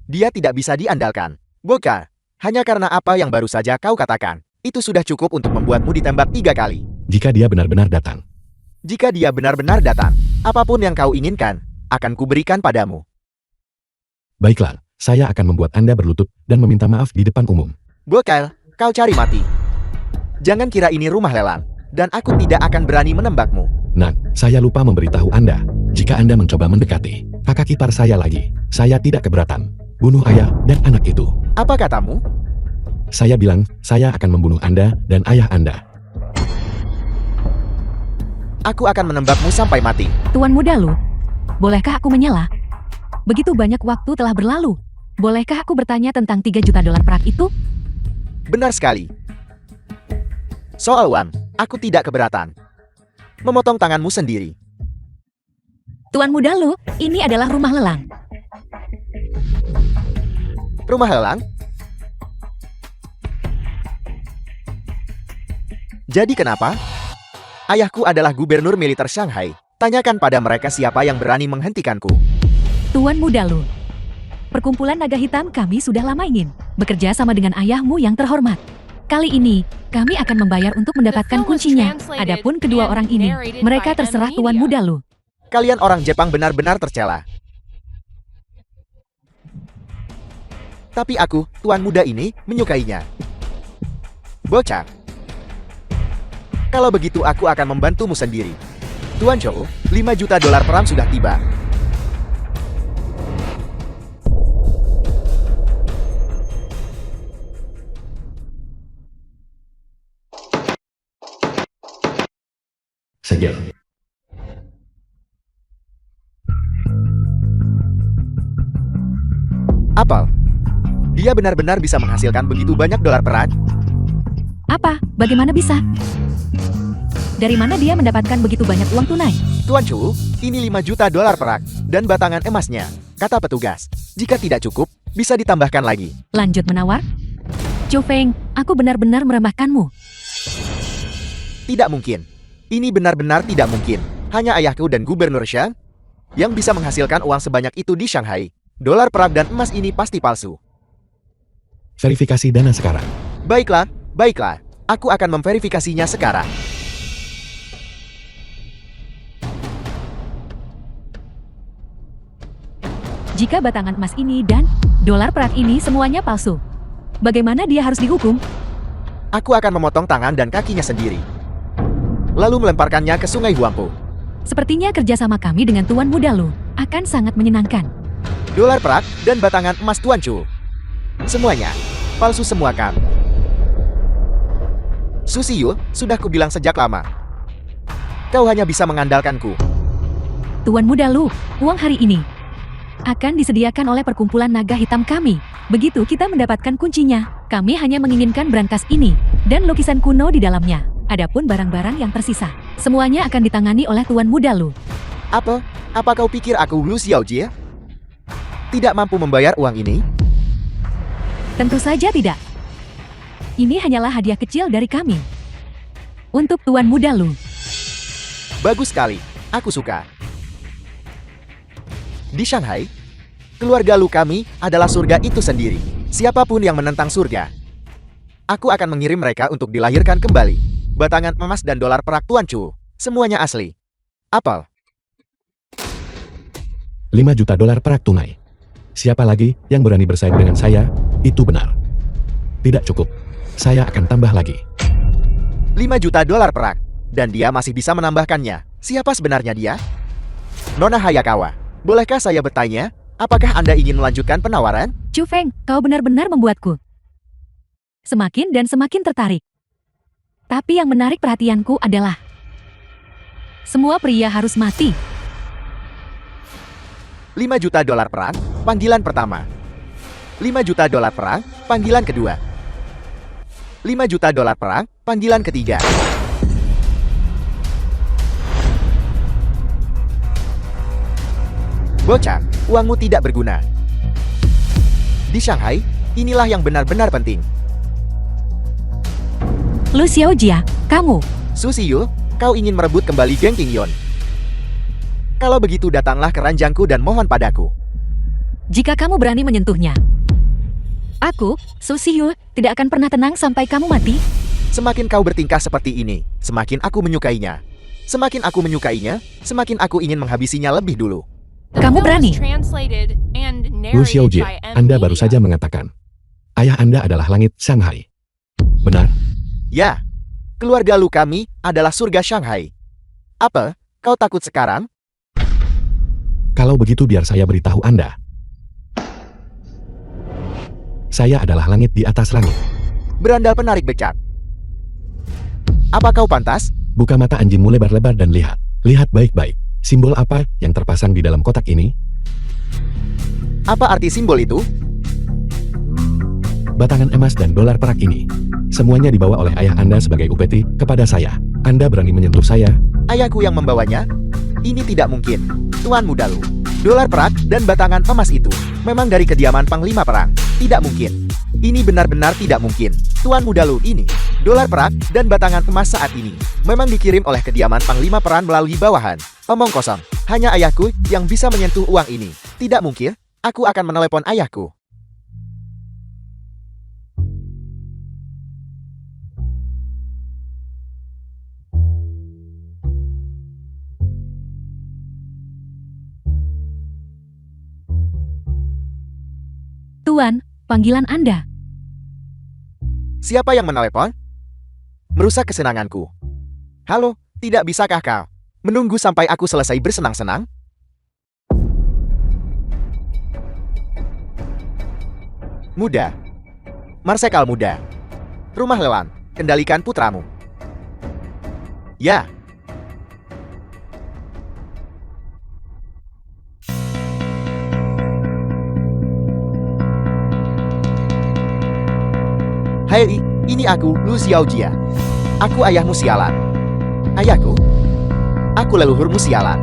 Dia tidak bisa diandalkan. Boka, hanya karena apa yang baru saja kau katakan, itu sudah cukup untuk membuatmu ditembak 3 kali. Jika dia benar-benar datang. Jika dia benar-benar datang, apapun yang kau inginkan, akan kuberikan padamu. Baiklah, saya akan membuat Anda berlutut dan meminta maaf di depan umum. Bokail, kau cari mati. Jangan kira ini rumah lelang, dan aku tidak akan berani menembakmu. Nak, saya lupa memberitahu Anda. Jika Anda mencoba mendekati kakak ipar saya lagi, saya tidak keberatan. Bunuh ayah dan anak itu. Apa katamu? Saya bilang, saya akan membunuh Anda dan ayah Anda. Aku akan menembakmu sampai mati. Tuan Muda Lu, bolehkah aku menyela? Begitu banyak waktu telah berlalu. Bolehkah aku bertanya tentang 3 juta dolar perak itu? Benar sekali. Soal uang, aku tidak keberatan. Memotong tanganmu sendiri. Tuan Muda Lu, ini adalah rumah lelang. Rumah lelang? Jadi kenapa? Ayahku adalah gubernur militer Shanghai. Tanyakan pada mereka siapa yang berani menghentikanku. Tuan Muda Lu, perkumpulan naga hitam kami sudah lama ingin bekerja sama dengan ayahmu yang terhormat. Kali ini, kami akan membayar untuk mendapatkan kuncinya. Adapun kedua orang ini, mereka terserah Tuan Muda Lu. Kalian orang Jepang benar-benar tercela. Tapi aku, Tuan Muda ini, menyukainya. Bocah. Kalau begitu aku akan membantumu sendiri. Tuan Chou, 5 juta dolar perang sudah tiba. Segel. Apel. Dia benar-benar bisa menghasilkan begitu banyak dolar perak? Apa? Bagaimana bisa? Dari mana dia mendapatkan begitu banyak uang tunai? Tuan Chou, ini 5 juta dolar perak dan batangan emasnya, kata petugas. Jika tidak cukup, bisa ditambahkan lagi. Lanjut menawar? Chu Feng, aku benar-benar meremehkanmu. Tidak mungkin. Ini benar-benar tidak mungkin. Hanya ayahku dan Gubernur Shang yang bisa menghasilkan uang sebanyak itu di Shanghai. Dolar perak dan emas ini pasti palsu. Verifikasi dana sekarang. Baiklah, baiklah. Aku akan memverifikasinya sekarang. Jika batangan emas ini dan dolar perak ini semuanya palsu, bagaimana dia harus dihukum? Aku akan memotong tangan dan kakinya sendiri, lalu melemparkannya ke Sungai Huangpu. Sepertinya kerjasama kami dengan Tuan Muda Lu akan sangat menyenangkan. Dolar perak dan batangan emas Tuan Chu. Semuanya palsu semua kan? Susiyu, sudah kubilang sejak lama. Kau hanya bisa mengandalkanku. Tuan Muda Lu, uang hari ini akan disediakan oleh perkumpulan naga hitam kami. Begitu kita mendapatkan kuncinya, kami hanya menginginkan brankas ini dan lukisan kuno di dalamnya. Adapun barang-barang yang tersisa, semuanya akan ditangani oleh Tuan Muda Lu. Apa kau pikir aku Lu Xiaojie? Tidak mampu membayar uang ini? Tentu saja tidak. Ini hanyalah hadiah kecil dari kami. Untuk Tuan Muda Lu. Bagus sekali, aku suka. Di Shanghai, keluarga Lu kami adalah surga itu sendiri. Siapapun yang menentang surga, aku akan mengirim mereka untuk dilahirkan kembali. Batangan emas dan dolar perak Tuan Chu, semuanya asli. Apel. 5 juta dolar perak tunai. Siapa lagi yang berani bersaing dengan saya? Itu benar. Tidak cukup. Saya akan tambah lagi. 5 juta dolar perak. Dan dia masih bisa menambahkannya. Siapa sebenarnya dia? Nona Hayakawa, bolehkah saya bertanya, apakah Anda ingin melanjutkan penawaran? Chu Feng, kau benar-benar membuatku semakin dan semakin tertarik. Tapi yang menarik perhatianku adalah semua pria harus mati. 5 juta dolar perak, panggilan pertama. 5 juta dolar perak, panggilan kedua. 5 juta dolar perak, panggilan ketiga. Bocah, uangmu tidak berguna. Di Shanghai, inilah yang benar-benar penting. Lu Xiaojia, kamu. Susiyu, kau ingin merebut kembali Geng Qingyon. Kalau begitu datanglah ke ranjangku dan mohon padaku. Jika kamu berani menyentuhnya, aku, Susiyu, tidak akan pernah tenang sampai kamu mati. Semakin kau bertingkah seperti ini, semakin aku menyukainya. Semakin aku menyukainya, semakin aku ingin menghabisinya lebih dulu. Kamu berani. Lu Xiaojie, Anda baru saja mengatakan, ayah Anda adalah langit Shanghai. Benar? Ya, keluarga Lu kami adalah surga Shanghai. Apa, kau takut sekarang? Kalau begitu biar saya beritahu Anda. Saya adalah langit di atas langit. Berandal penarik becak. Apa kau pantas? Buka mata anjingmu lebar-lebar dan lihat. Lihat baik-baik. Simbol apa yang terpasang di dalam kotak ini? Apa arti simbol itu? Batangan emas dan dolar perak ini. Semuanya dibawa oleh ayah Anda sebagai upeti kepada saya. Anda berani menyentuh saya? Ayahku yang membawanya? Ini tidak mungkin. Tuan Muda Lu. Dolar perak dan batangan emas itu memang dari kediaman Panglima Perang. Tidak mungkin. Ini benar-benar tidak mungkin. Tuan Muda Lu ini. Dolar perak dan batangan emas saat ini memang dikirim oleh kediaman Panglima Perang melalui bawahan. Omong kosong. Hanya ayahku yang bisa menyentuh uang ini. Tidak mungkin. Aku akan menelepon ayahku. Tuan, panggilan Anda. Siapa yang menelepon? Merusak kesenanganku. Halo, tidak bisakah kau menunggu sampai aku selesai bersenang-senang? Muda. Marsekal muda. Rumah lelan, kendalikan putramu. Ya. Hai, ini aku, Lu Xiaojia. Aku ayahmu sialan. Ayahku? Aku leluhurmu sialan.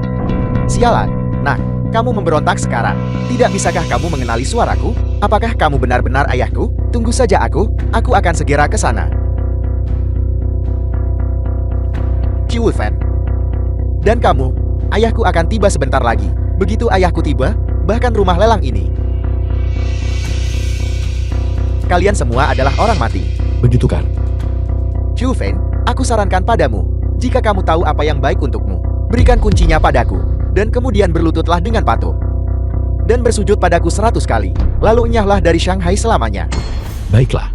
Sialan, nah, kamu memberontak sekarang. Tidak bisakah kamu mengenali suaraku? Apakah kamu benar-benar ayahku? Tunggu saja aku akan segera ke sana. Qiu Fan. Dan kamu, ayahku akan tiba sebentar lagi. Begitu ayahku tiba, bahkan rumah lelang ini. Kalian semua adalah orang mati. Begitu kan? Qiu Fan, aku sarankan padamu, jika kamu tahu apa yang baik untukmu, berikan kuncinya padaku, dan kemudian berlututlah dengan patuh. Dan bersujud padaku 100 kali, lalu enyahlah dari Shanghai selamanya. Baiklah.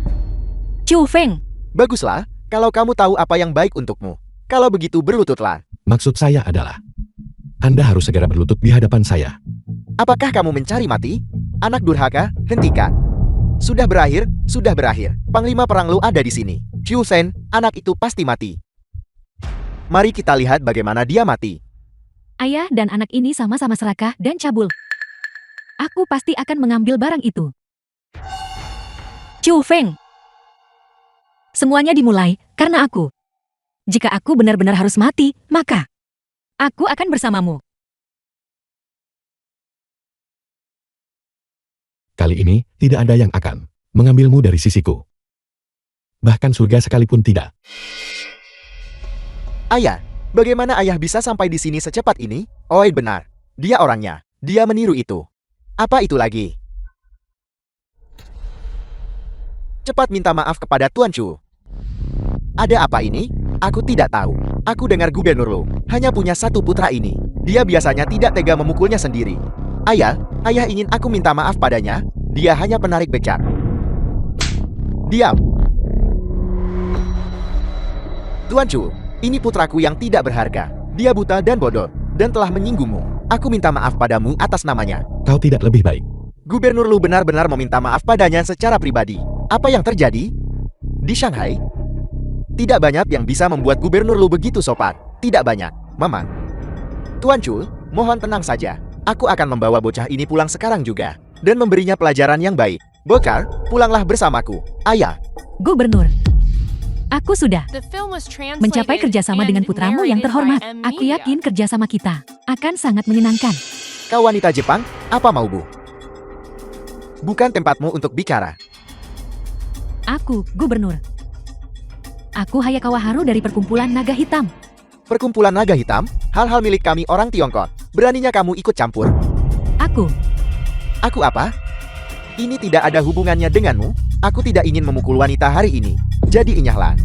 Chu Feng, Baguslah, kalau kamu tahu apa yang baik untukmu. Kalau begitu berlututlah. Maksud saya adalah, Anda harus segera berlutut di hadapan saya. Apakah kamu mencari mati? Anak durhaka, hentikan. Sudah berakhir, sudah berakhir. Panglima perang Lu ada di sini. Qiu Shen, anak itu pasti mati. Mari kita lihat bagaimana dia mati. ayah dan anak ini sama-sama serakah dan cabul. Aku pasti akan mengambil barang itu. Chu Feng. Semuanya dimulai karena aku. Jika aku benar-benar harus mati, maka aku akan bersamamu. Kali ini, tidak ada yang akan mengambilmu dari sisiku. Bahkan surga sekalipun tidak. Ayah, bagaimana ayah bisa sampai di sini secepat ini? Oh, benar. Dia orangnya. Dia meniru itu. Apa itu lagi? Cepat minta maaf kepada Tuan Chu. Ada apa ini? Aku tidak tahu. Aku dengar Gubernur Lu hanya punya satu putra ini. Dia biasanya tidak tega memukulnya sendiri. Ayah ingin aku minta maaf padanya. Dia hanya penarik becak. Diam. Tuan Chu, ini putraku yang tidak berharga. Dia buta dan bodoh, dan telah menyinggungmu. Aku minta maaf padamu atas namanya. Kau tidak lebih baik. Gubernur Lu benar-benar meminta maaf padanya secara pribadi. Apa yang terjadi? Di Shanghai? Tidak banyak yang bisa membuat Gubernur Lu begitu sopan. Tidak banyak, Mamang. Tuan Chu, mohon tenang saja. Aku akan membawa bocah ini pulang sekarang juga, dan memberinya pelajaran yang baik. Bokar, pulanglah bersamaku. Ayah. Gubernur. Aku sudah mencapai kerjasama dengan putramu yang terhormat. Aku yakin kerjasama kita akan sangat menyenangkan. Kau wanita Jepang, apa mau bu? Bukan tempatmu untuk bicara. Aku, Gubernur. Aku Hayakawa Haru dari Perkumpulan Naga Hitam. Perkumpulan Naga Hitam, hal-hal milik kami orang Tiongkok. Beraninya kamu ikut campur? Aku. Aku apa? Ini tidak ada hubungannya denganmu. Aku tidak ingin memukul wanita hari ini. Jadi enyahlah.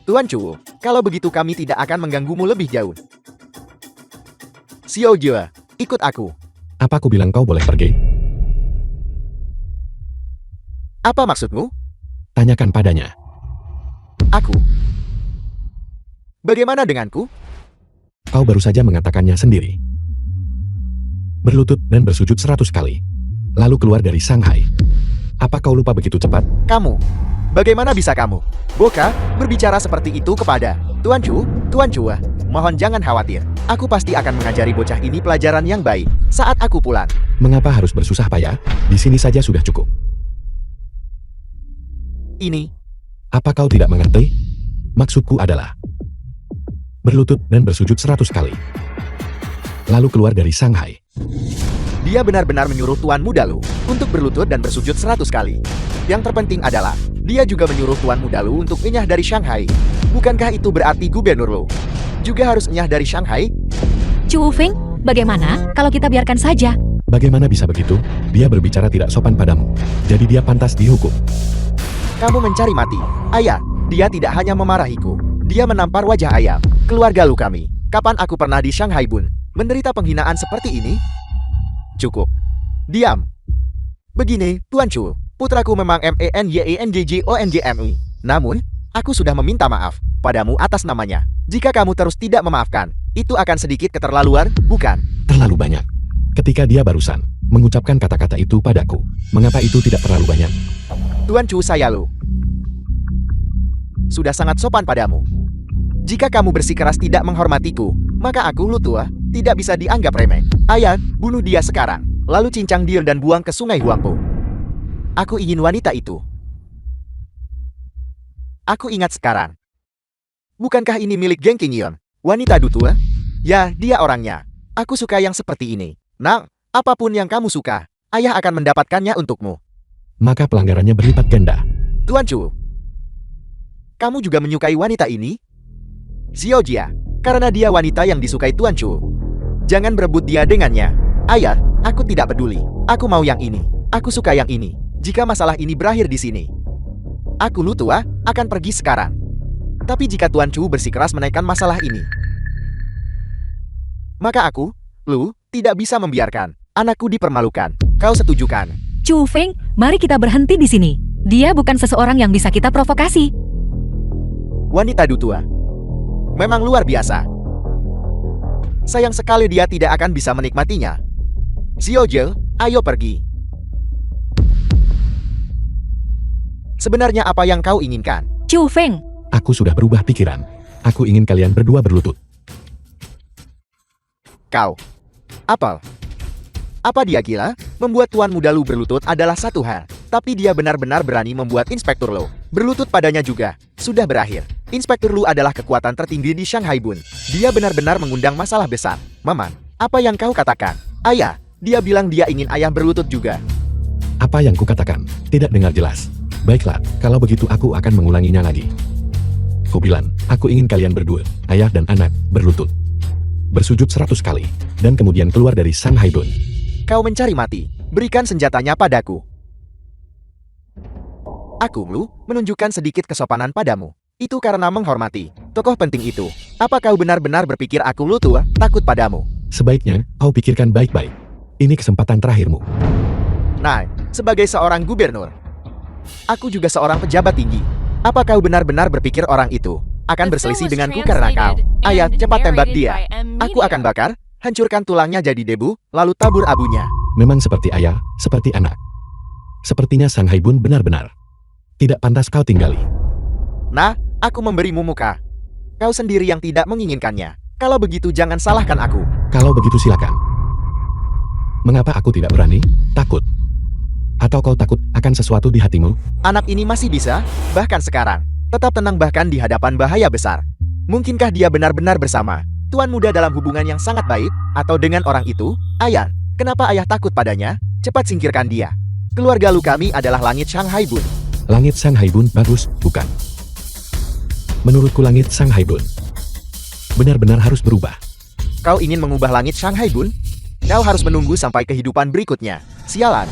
Tuan Chu, kalau begitu kami tidak akan mengganggumu lebih jauh. Xiao Jue, ikut aku. Apa aku bilang kau boleh pergi? Apa maksudmu? Tanyakan padanya. Aku. Bagaimana denganku? Kau baru saja mengatakannya sendiri. Berlutut dan bersujud 100 kali. Lalu keluar dari Shanghai. Apa kau lupa begitu cepat? Kamu. Bagaimana bisa kamu, Boka, berbicara seperti itu kepada Tuan Chu? Tuan Chu, mohon jangan khawatir. Aku pasti akan mengajari bocah ini pelajaran yang baik saat aku pulang. Mengapa harus bersusah payah? Di sini saja sudah cukup. Ini. Apa kau tidak mengerti? Maksudku adalah berlutut dan bersujud 100 kali. Lalu keluar dari Shanghai. Dia benar-benar menyuruh Tuan Muda Lu untuk berlutut dan bersujud 100 kali. Yang terpenting adalah, dia juga menyuruh Tuan Muda Lu untuk enyah dari Shanghai. Bukankah itu berarti Gubernur Lu juga harus enyah dari Shanghai? Chu Feng, bagaimana kalau kita biarkan saja? Bagaimana bisa begitu? Dia berbicara tidak sopan padamu. Jadi dia pantas dihukum. Kamu mencari mati. Ayah, dia tidak hanya memarahiku. Dia menampar wajah ayam, keluarga Lu kami. Kapan aku pernah di Shanghai Bun menderita penghinaan seperti ini? Cukup. Diam. Begini, Tuan Chu, putraku memang MENYENGJONGMI. Namun, aku sudah meminta maaf padamu atas namanya. Jika kamu terus tidak memaafkan, itu akan sedikit keterlaluan, bukan? Terlalu banyak. Ketika dia barusan mengucapkan kata-kata itu padaku, mengapa itu tidak terlalu banyak? Tuan Chu, saya Lu sudah sangat sopan padamu. Jika kamu bersikeras tidak menghormatiku, maka aku, Lu Tua, tidak bisa dianggap remeh. Ayah, bunuh dia sekarang, lalu cincang dia dan buang ke sungai Huangpu. Aku ingin wanita itu. Aku ingat sekarang. Bukankah ini milik Geng Qingyan? Wanita Du Tua? Ya, dia orangnya. Aku suka yang seperti ini. Nah, apapun yang kamu suka, ayah akan mendapatkannya untukmu. Maka pelanggarannya berlipat ganda. Tuan Chu, kamu juga menyukai wanita ini? Xiao Jia, karena dia wanita yang disukai Tuan Chu. Jangan berebut dia dengannya. Ayah, aku tidak peduli. Aku mau yang ini. Aku suka yang ini. Jika masalah ini berakhir di sini, aku, Lu Tua, akan pergi sekarang. Tapi jika Tuan Chu bersikeras menaikkan masalah ini, maka aku, Lu, tidak bisa membiarkan anakku dipermalukan. Kau setujukan? Chu Feng, mari kita berhenti di sini. Dia bukan seseorang yang bisa kita provokasi. Wanita Du Tua memang luar biasa. Sayang sekali dia tidak akan bisa menikmatinya. Xiao Jie, ayo pergi. Sebenarnya apa yang kau inginkan? Chu Feng, Aku sudah berubah pikiran. Aku ingin kalian berdua berlutut. Kau. Apel. Apa dia gila? Membuat Tuan Muda Lu berlutut adalah satu hal. Tapi dia benar-benar berani membuat Inspektur Lu berlutut padanya juga. Sudah berakhir. Inspektur Lu adalah kekuatan tertinggi di Shanghai Bun. Dia benar-benar mengundang masalah besar. Maman, apa yang kau katakan? Ayah, dia bilang dia ingin ayah berlutut juga. Apa yang kukatakan? Tidak dengar jelas. Baiklah, kalau begitu aku akan mengulanginya lagi. Kubilang, aku ingin kalian berdua, ayah dan anak, berlutut. Bersujud 100 kali, dan kemudian keluar dari Shanghai Bun. Kau mencari mati. Berikan senjatanya padaku. Aku, Lu, menunjukkan sedikit kesopanan padamu. Itu karena menghormati tokoh penting itu. Apa kau benar-benar berpikir aku, Lu Tua, takut padamu? Sebaiknya, kau pikirkan baik-baik. Ini kesempatan terakhirmu. Nah, sebagai seorang gubernur, aku juga seorang pejabat tinggi. Apa kau benar-benar berpikir orang itu akan berselisih denganku karena kau? Ayah, cepat tembak dia. Aku akan bakar, hancurkan tulangnya jadi debu, lalu tabur abunya. Memang seperti ayah, seperti anak. Sepertinya Shanghai Bun benar-benar tidak pantas kau tinggali. Nah, aku memberimu muka. Kau sendiri yang tidak menginginkannya. Kalau begitu jangan salahkan aku. Kalau begitu silakan. Mengapa aku tidak berani? Takut. Atau kau takut akan sesuatu di hatimu? Anak ini masih bisa, bahkan sekarang. Tetap tenang bahkan di hadapan bahaya besar. Mungkinkah dia benar-benar bersama Tuan Muda dalam hubungan yang sangat baik? Atau dengan orang itu? Ayah, kenapa ayah takut padanya? Cepat singkirkan dia. Keluarga Lu kami adalah langit Shanghai Bun. Langit Shanghai Bun bagus, bukan? Menurutku langit Shanghai Bun benar-benar harus berubah. Kau ingin mengubah langit Shanghai Bun? Kau harus menunggu sampai kehidupan berikutnya. Sialan.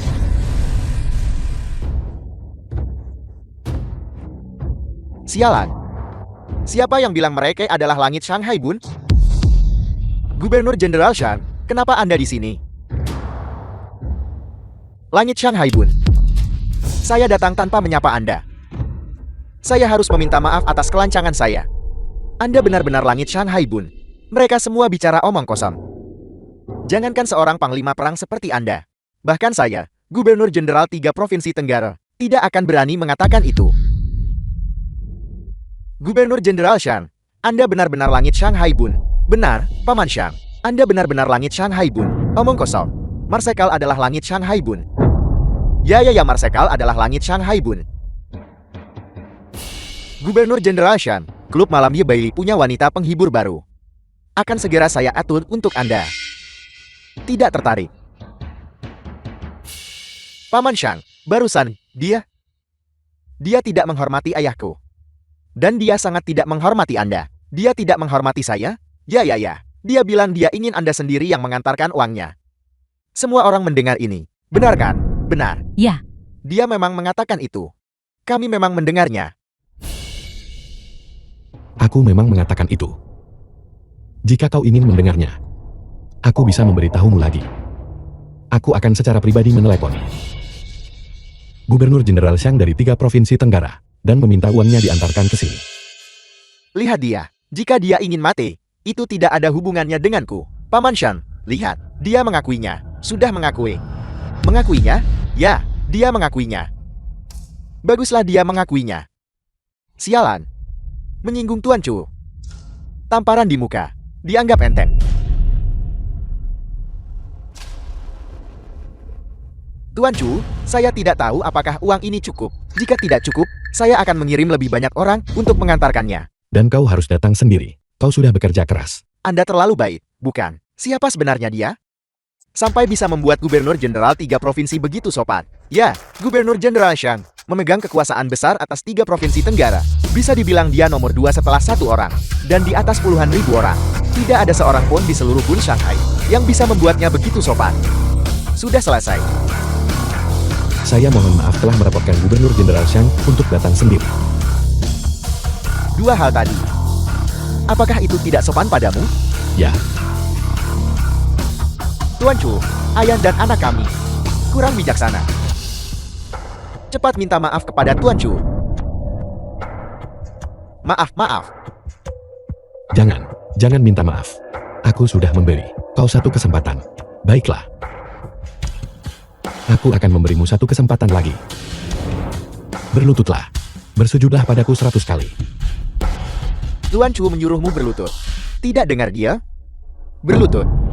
Sialan. Siapa yang bilang mereka adalah langit Shanghai Bun? Gubernur Jenderal Shan, kenapa Anda di sini? Langit Shanghai Bun. Saya datang tanpa menyapa Anda. Saya harus meminta maaf atas kelancangan saya. Anda benar-benar langit Shanghai Bun. Mereka semua bicara omong kosong. Jangankan seorang panglima perang seperti Anda. Bahkan saya, Gubernur Jenderal 3 Provinsi Tenggara, tidak akan berani mengatakan itu. Gubernur Jenderal Shan, Anda benar-benar langit Shanghai Bun. Benar, Paman Shang. Anda benar-benar langit Shanghai Bun. Omong kosong. Marsekal adalah langit Shanghai Bun. Ya, Marsekal adalah langit Shanghai Bun. Gubernur Jenderal Shan, klub malam Ye Bailey punya wanita penghibur baru. Akan segera saya atur untuk Anda. Tidak tertarik. Paman Shang, barusan, dia tidak menghormati ayahku. Dan dia sangat tidak menghormati Anda. Dia tidak menghormati saya? Ya. Dia bilang dia ingin Anda sendiri yang mengantarkan uangnya. Semua orang mendengar ini. Benar kan? Benar. Ya. Dia memang mengatakan itu. Kami memang mendengarnya. Aku memang mengatakan itu. Jika kau ingin mendengarnya, aku bisa memberitahumu lagi. Aku akan secara pribadi menelepon Gubernur Jenderal Xiang dari 3 provinsi Tenggara dan meminta uangnya diantarkan ke sini. Lihat dia. Jika dia ingin mati, itu tidak ada hubungannya denganku. Paman Shan, lihat. Dia mengakuinya. Sudah mengakui. Mengakuinya? Ya, dia mengakuinya. Baguslah dia mengakuinya. Sialan. Menyinggung Tuan Chu. Tamparan di muka. Dianggap enteng. Tuan Chu, saya tidak tahu apakah uang ini cukup. Jika tidak cukup, saya akan mengirim lebih banyak orang untuk mengantarkannya. Dan kau harus datang sendiri. Kau sudah bekerja keras. Anda terlalu baik, bukan? Siapa sebenarnya dia? Sampai bisa membuat Gubernur Jenderal 3 provinsi begitu sopan. Ya, Gubernur Jenderal Xiang memegang kekuasaan besar atas 3 provinsi Tenggara. Bisa dibilang dia nomor 2 setelah 1 orang. Dan di atas puluhan ribu orang. Tidak ada seorang pun di seluruh Bun Shanghai yang bisa membuatnya begitu sopan. Sudah selesai. Saya mohon maaf telah merepotkan Gubernur Jenderal Xiang untuk datang sendiri. 2 hal tadi. Apakah itu tidak sopan padamu? Ya, Tuan Chu, ayah dan anak kami kurang bijaksana. Cepat minta maaf kepada Tuan Chu. Maaf. jangan minta maaf. Aku sudah memberi kau 1 kesempatan. Baiklah. Aku akan memberimu 1 kesempatan lagi. Berlututlah. Bersujudlah padaku 100 kali. Tuan Chu menyuruhmu berlutut. Tidak dengar dia? Berlutut.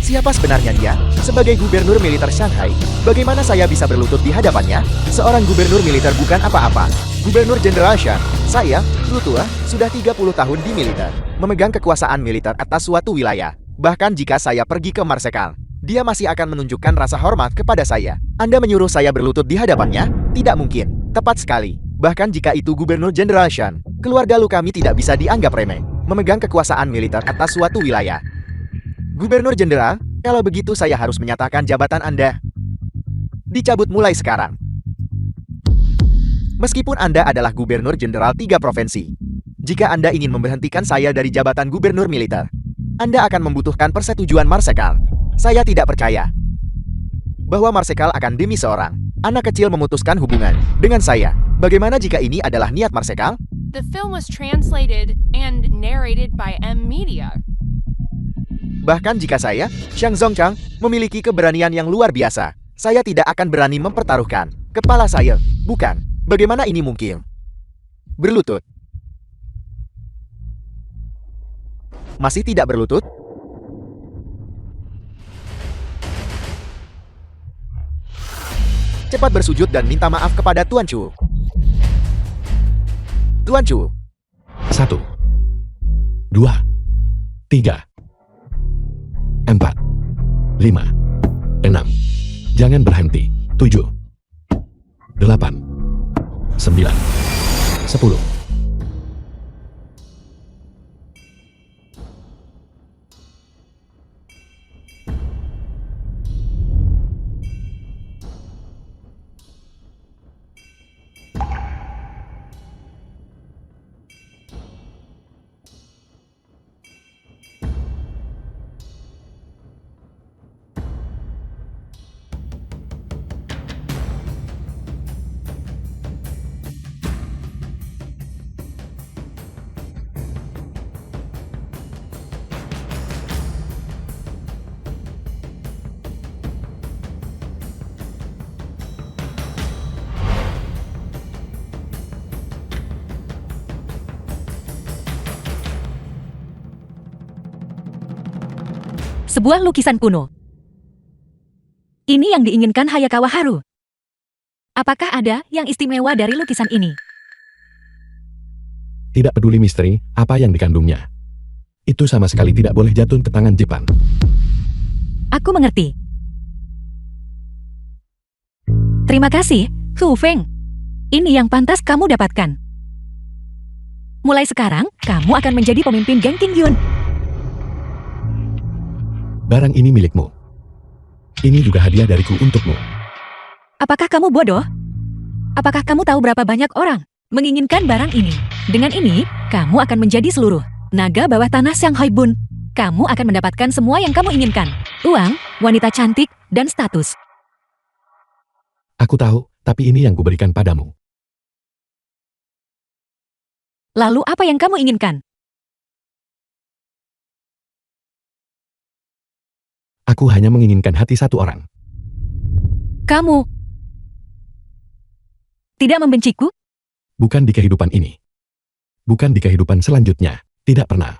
Siapa sebenarnya dia? Sebagai gubernur militer Shanghai, bagaimana saya bisa berlutut di hadapannya? Seorang gubernur militer bukan apa-apa. Gubernur Jenderal Xiang, saya, Lutua, sudah 30 tahun di militer. Memegang kekuasaan militer atas suatu wilayah. Bahkan jika saya pergi ke Marsekal, dia masih akan menunjukkan rasa hormat kepada saya. Anda menyuruh saya berlutut di hadapannya? Tidak mungkin. Tepat sekali. Bahkan jika itu Gubernur Jenderal Xiang, keluarga Lu kami tidak bisa dianggap remeh. Memegang kekuasaan militer atas suatu wilayah. Gubernur Jenderal, kalau begitu saya harus menyatakan jabatan Anda dicabut mulai sekarang. Meskipun Anda adalah Gubernur Jenderal 3 provinsi, jika Anda ingin memberhentikan saya dari jabatan Gubernur Militer, Anda akan membutuhkan persetujuan Marsekal. Saya tidak percaya bahwa Marsekal akan demi seorang anak kecil memutuskan hubungan dengan saya. Bagaimana jika ini adalah niat Marsekal? The film was translated and narrated by M Media. Bahkan jika saya, Xiang Zongchang, memiliki keberanian yang luar biasa, saya tidak akan berani mempertaruhkan kepala saya. Bukan. Bagaimana ini mungkin? Berlutut. Masih tidak berlutut? Cepat bersujud dan minta maaf kepada Tuan Chu. Tuan Chu. 1, 2, 3, 4, 5, 6. Jangan berhenti. 7, 8, 9, 10. Sebuah lukisan kuno. Ini yang diinginkan Hayakawa Haru. Apakah ada yang istimewa dari lukisan ini? Tidak peduli misteri apa yang dikandungnya. Itu sama sekali tidak boleh jatuh ke tangan Jepang. Aku mengerti. Terima kasih, Hu Feng. Ini yang pantas kamu dapatkan. Mulai sekarang, kamu akan menjadi pemimpin geng Qingyun. Barang ini milikmu. Ini juga hadiah dariku untukmu. Apakah kamu bodoh? Apakah kamu tahu berapa banyak orang menginginkan barang ini? Dengan ini, kamu akan menjadi seluruh naga bawah tanah Shanghai Bun. kamu akan mendapatkan semua yang kamu inginkan. Uang, wanita cantik, dan status. Aku tahu, tapi ini yang kuberikan padamu. Lalu apa yang kamu inginkan? Aku hanya menginginkan hati satu orang. Kamu tidak membenciku? Bukan di kehidupan ini. Bukan di kehidupan selanjutnya. Tidak pernah.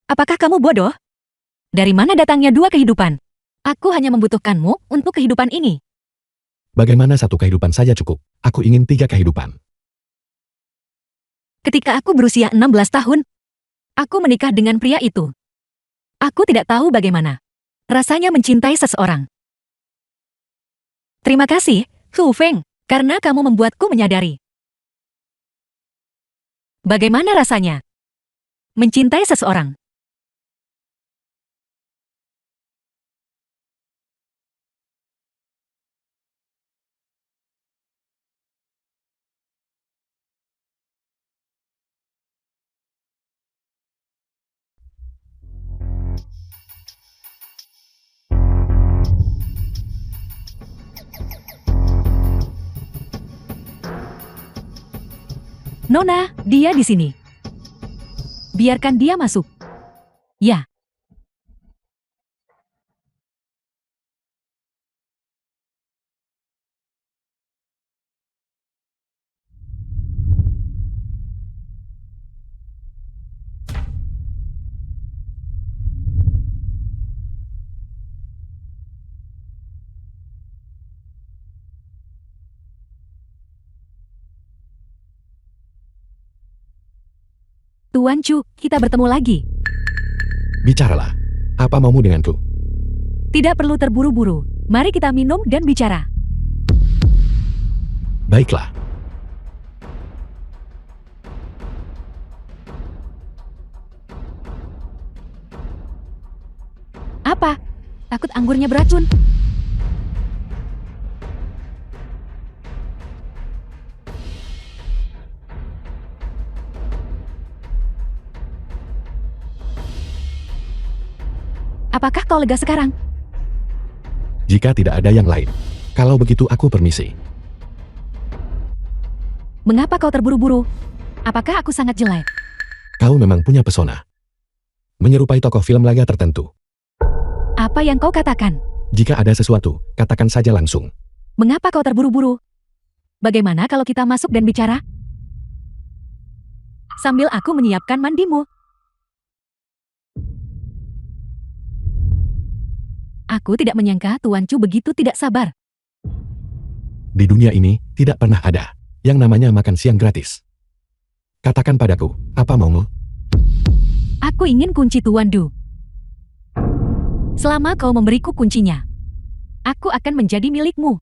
Apakah kamu bodoh? Dari mana datangnya dua kehidupan? Aku hanya membutuhkanmu untuk kehidupan ini. Bagaimana satu kehidupan saja cukup? Aku ingin 3 kehidupan. Ketika aku berusia 16 tahun, aku menikah dengan pria itu. Aku tidak tahu bagaimana rasanya mencintai seseorang. Terima kasih, Hu Feng, karena kamu membuatku menyadari. Bagaimana rasanya mencintai seseorang? Nona, dia di sini. Biarkan dia masuk. Ya. Tuan Chu, kita bertemu lagi. Bicaralah. Apa maumu denganku? Tidak perlu terburu-buru. Mari kita minum dan bicara. Baiklah. Apa? Takut anggurnya beracun? Apakah kau lega sekarang? Jika tidak ada yang lain. Kalau begitu aku permisi. Mengapa kau terburu-buru? Apakah aku sangat jelek? Kau memang punya pesona. Menyerupai tokoh film laga tertentu. Apa yang kau katakan? Jika ada sesuatu, katakan saja langsung. Mengapa kau terburu-buru? Bagaimana kalau kita masuk dan bicara? Sambil aku menyiapkan mandimu. Aku tidak menyangka Tuan Chu begitu tidak sabar. Di dunia ini, tidak pernah ada yang namanya makan siang gratis. Katakan padaku, apa maumu? Aku ingin kunci Tuan Du. Selama kau memberiku kuncinya, aku akan menjadi milikmu.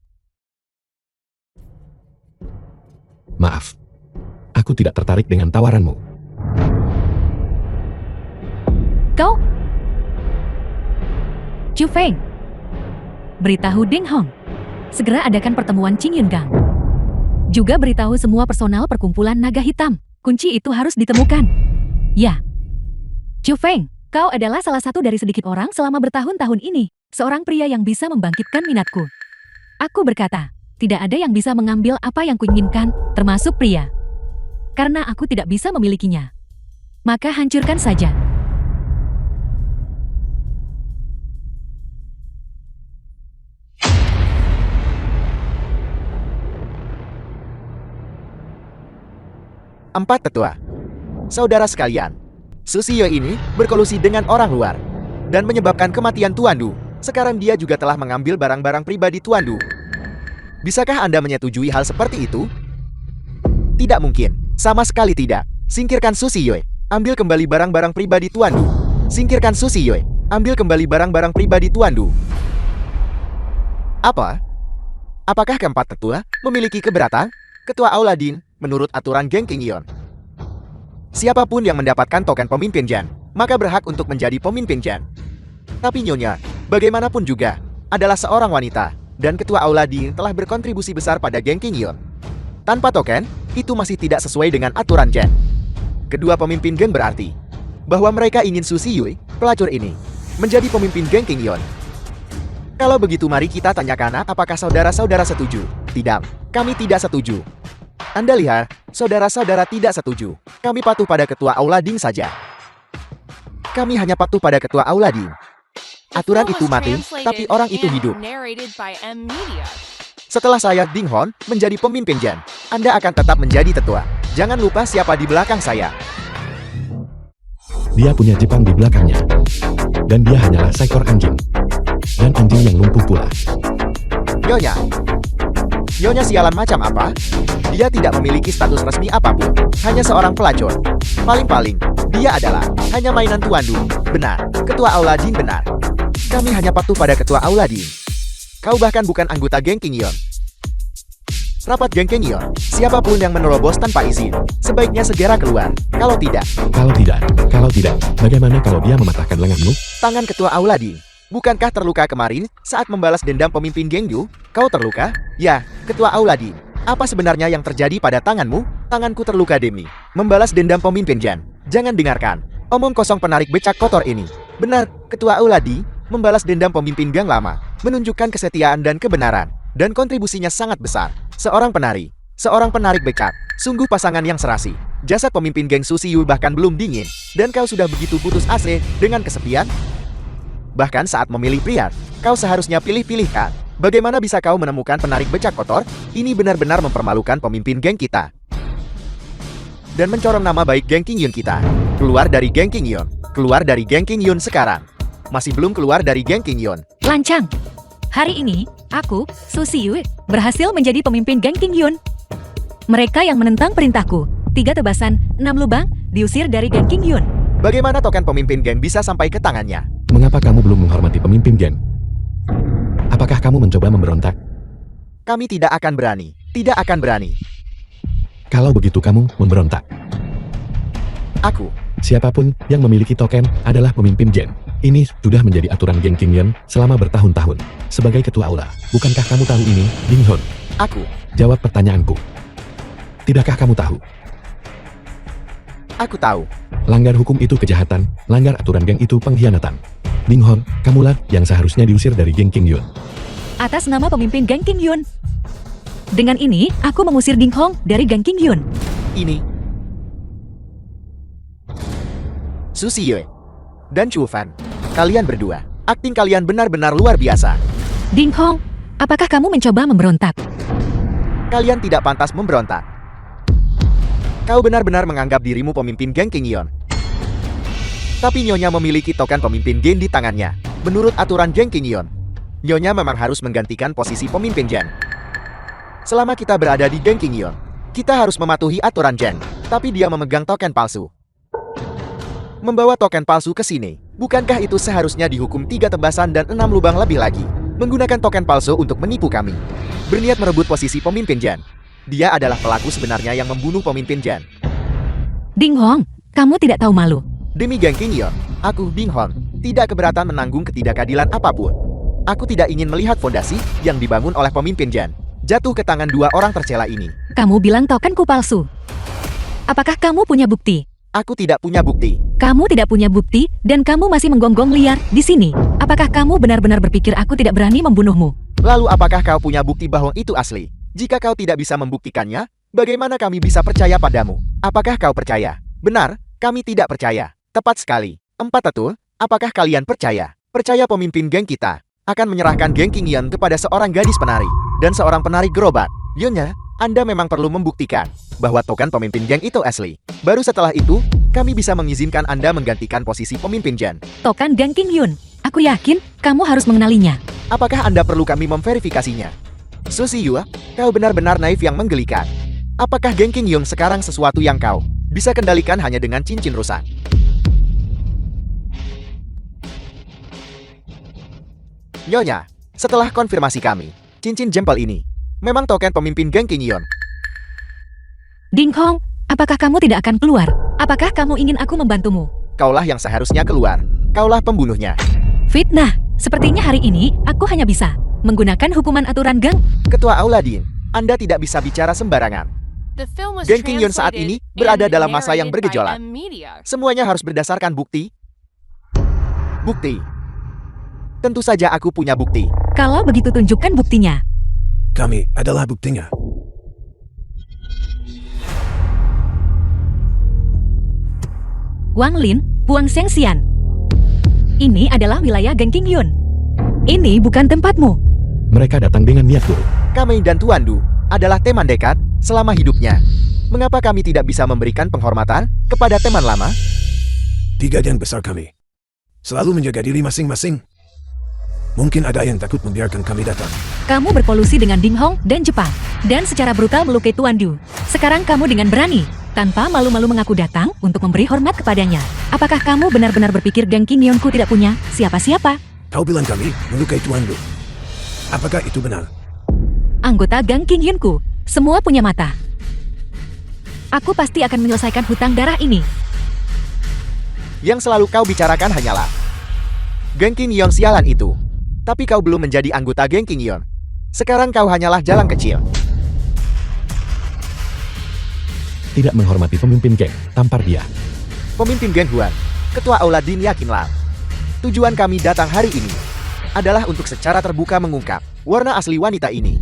Maaf. Aku tidak tertarik dengan tawaranmu. Kau? Chu Feng. Beritahu Ding Hong. Segera adakan pertemuan Qing Yun Gang. Juga beritahu semua personal perkumpulan naga hitam. Kunci itu harus ditemukan. Ya. Chu Feng, kau adalah salah satu dari sedikit orang selama bertahun-tahun ini. Seorang pria yang bisa membangkitkan minatku. Aku berkata, tidak ada yang bisa mengambil apa yang kuinginkan, termasuk pria. Karena aku tidak bisa memilikinya. Maka hancurkan saja. Empat tetua. Saudara sekalian, Susio ini berkolusi dengan orang luar dan menyebabkan kematian Tuan Du. Sekarang dia juga telah mengambil barang-barang pribadi Tuan Du. Bisakah Anda menyetujui hal seperti itu? Tidak mungkin, sama sekali tidak. Singkirkan Susio. Ambil kembali barang-barang pribadi Tuan Du. Singkirkan Susio. Ambil kembali barang-barang pribadi Tuan Du. Apa? Apakah keempat tetua memiliki keberatan? Ketua Auladin, menurut aturan geng King Yon, siapapun yang mendapatkan token pemimpin Jan, maka berhak untuk menjadi pemimpin Jan. Tapi Nyonya, bagaimanapun juga, adalah seorang wanita, dan Ketua Auladin telah berkontribusi besar pada geng King Yon. Tanpa token, itu masih tidak sesuai dengan aturan Jan. Kedua pemimpin geng berarti bahwa mereka ingin Susi Yue, pelacur ini, menjadi pemimpin geng King Yon. Kalau begitu mari kita tanyakan apakah saudara-saudara setuju? Tidak, kami tidak setuju. Anda lihat, saudara-saudara tidak setuju. Kami patuh pada ketua Aula Ding saja. Kami hanya patuh pada ketua Aula Ding. The Aturan film itu was mati, tapi translated orang itu and hidup. narrated by M Media. Setelah saya Ding Hon menjadi pemimpin Jan, Anda akan tetap menjadi tetua. Jangan lupa siapa di belakang saya. Dia punya Jepang di belakangnya. Dan dia hanyalah seekor anjing. Dan anjing yang lumpuh pula. Nyonya. Nyonya sialan macam apa? Dia tidak memiliki status resmi apapun. Hanya seorang pelacur. Paling-paling, dia adalah hanya mainan Tuan Du. Benar, ketua Aula Ding benar. Kami hanya patuh pada ketua Aula Ding. Kau bahkan bukan anggota geng King Yon. Rapat geng King Yon, siapapun yang menerobos tanpa izin, sebaiknya segera keluar. Kalau tidak, Kalau tidak, bagaimana kalau dia mematahkan lenganmu? tangan ketua Aula Ding. Bukankah terluka kemarin saat membalas dendam pemimpin geng Du? Kau terluka? Ya, ketua Aula Ding. Apa sebenarnya yang terjadi pada tanganmu? Tanganku terluka demi membalas dendam pemimpin Jan. Jangan dengarkan omong kosong penarik becak kotor ini. Benar, ketua Aula Ding membalas dendam pemimpin gang lama, menunjukkan kesetiaan dan kebenaran, dan kontribusinya sangat besar. Seorang penarik becak, sungguh pasangan yang serasi. Jasad pemimpin geng Susi Yu bahkan belum dingin, dan kau sudah begitu putus asa dengan kesepian? Bahkan saat memilih pria, kau seharusnya pilih-pilihkan. Bagaimana bisa kau menemukan penarik becak kotor? Ini benar-benar mempermalukan pemimpin geng kita. Dan mencorong nama baik geng King Yun kita. Keluar dari geng King Yun. Keluar dari geng King Yun sekarang. Masih belum keluar dari geng King Yun. Lancang. Hari ini, aku, Susi Yue, berhasil menjadi pemimpin geng King Yun. Mereka yang menentang perintahku, 3 tebasan, 6 lubang, diusir dari geng King Yun. Bagaimana token pemimpin geng bisa sampai ke tangannya? Mengapa kamu belum menghormati pemimpin geng? Apakah kamu mencoba memberontak? Kami tidak akan berani. Tidak akan berani. Kalau begitu kamu memberontak. Aku. Siapapun yang memiliki token adalah pemimpin geng. Ini sudah menjadi aturan geng King Yon selama bertahun-tahun. Sebagai ketua aula, bukankah kamu tahu ini, Ding Hon? Aku. Jawab pertanyaanku. Tidakkah kamu tahu? Aku tahu. Langgar hukum itu kejahatan, langgar aturan geng itu pengkhianatan. Ding Hon, kamulah yang seharusnya diusir dari geng King Yon. Atas nama pemimpin geng King Yun. Dengan ini, aku mengusir Ding Hong dari geng King Yun. Ini. Susi Yue. Dan Chu Fan. Kalian berdua. Akting kalian benar-benar luar biasa. Ding Hong, apakah kamu mencoba memberontak? Kalian tidak pantas memberontak. Kau benar-benar menganggap dirimu pemimpin geng King Yon. Tapi Nyonya memiliki token pemimpin geng di tangannya. Menurut aturan geng King Yon, Nyonya memang harus menggantikan posisi pemimpin Jen. Selama kita berada di geng King Yon, kita harus mematuhi aturan Jen. Tapi dia memegang token palsu. Membawa token palsu ke sini. Bukankah itu seharusnya dihukum 3 tebasan dan 6 lubang lebih lagi? Menggunakan token palsu untuk menipu kami. Berniat merebut posisi pemimpin Jan. Dia adalah pelaku sebenarnya yang membunuh pemimpin Jan. Ding Hong, kamu tidak tahu malu. Demi geng King Yon, aku Ding Hon tidak keberatan menanggung ketidakadilan apapun. Aku tidak ingin melihat fondasi yang dibangun oleh pemimpin Jan jatuh ke tangan 2 orang tercela ini. Kamu bilang tokenku palsu. Apakah kamu punya bukti? Aku tidak punya bukti. Kamu tidak punya bukti, dan kamu masih menggonggong liar di sini. Apakah kamu benar-benar berpikir aku tidak berani membunuhmu? Lalu apakah kau punya bukti bahwa itu asli? Jika kau tidak bisa membuktikannya, bagaimana kami bisa percaya padamu? Apakah kau percaya? Benar, kami tidak percaya. Tepat sekali. 4 tetul, apakah kalian percaya? Percaya pemimpin geng kita akan menyerahkan geng King Yon kepada seorang gadis penari dan seorang penari gerobak. Nyonya, Anda memang perlu membuktikan bahwa token pemimpin geng itu asli. Baru setelah itu, kami bisa mengizinkan Anda menggantikan posisi pemimpin Jan. Token geng King Yun. Aku yakin kamu harus mengenalinya. Apakah Anda perlu kami memverifikasinya? Susi Yue, kau benar-benar naif yang menggelikan. Apakah geng King Yun sekarang sesuatu yang kau bisa kendalikan hanya dengan cincin rusak? Nyonya, setelah konfirmasi kami, cincin jempol ini memang token pemimpin geng King Yon. Ding Hong, apakah kamu tidak akan keluar? Apakah kamu ingin aku membantumu? Kaulah yang seharusnya keluar. Kaulah pembunuhnya. Fitnah, sepertinya hari ini aku hanya bisa menggunakan hukuman aturan geng. Ketua Aula Din, Anda tidak bisa bicara sembarangan. The film was Geng Qingyun saat translated ini berada and dalam masa yang narrated by bergejolak. M Media. Semuanya harus berdasarkan bukti. Bukti. Tentu saja aku punya bukti. Kalau begitu tunjukkan buktinya. Kami adalah buktinya. Wang Lin, Puang Shengxian. Ini adalah wilayah Geng Qingyun. Ini bukan tempatmu. Mereka datang dengan niat buruk. Kami dan Tuan Du adalah teman dekat selama hidupnya. Mengapa kami tidak bisa memberikan penghormatan kepada teman lama? 3 yang besar kami selalu menjaga diri masing-masing. Mungkin ada yang takut membiarkan kami datang. Kamu berkolusi dengan Ding Hong dan Jepang. Dan secara brutal melukai Tuan Du. Sekarang kamu dengan berani, tanpa malu-malu mengaku datang untuk memberi hormat kepadanya. Apakah kamu benar-benar berpikir Geng Qingyunku tidak punya siapa-siapa? Kau bilang kami melukai Tuan Du. Apakah itu benar? Anggota Geng Qingyunku, semua punya mata. Aku pasti akan menyelesaikan hutang darah ini. Yang selalu kau bicarakan hanyalah Geng Qingyun sialan itu. Tapi kau belum menjadi anggota Geng Qingyun. Sekarang kau hanyalah jalan kecil. Tidak menghormati pemimpin geng, tampar dia. Pemimpin Geng Huan, Ketua Aula Din yakinlah. Tujuan kami datang hari ini adalah untuk secara terbuka mengungkap warna asli wanita ini.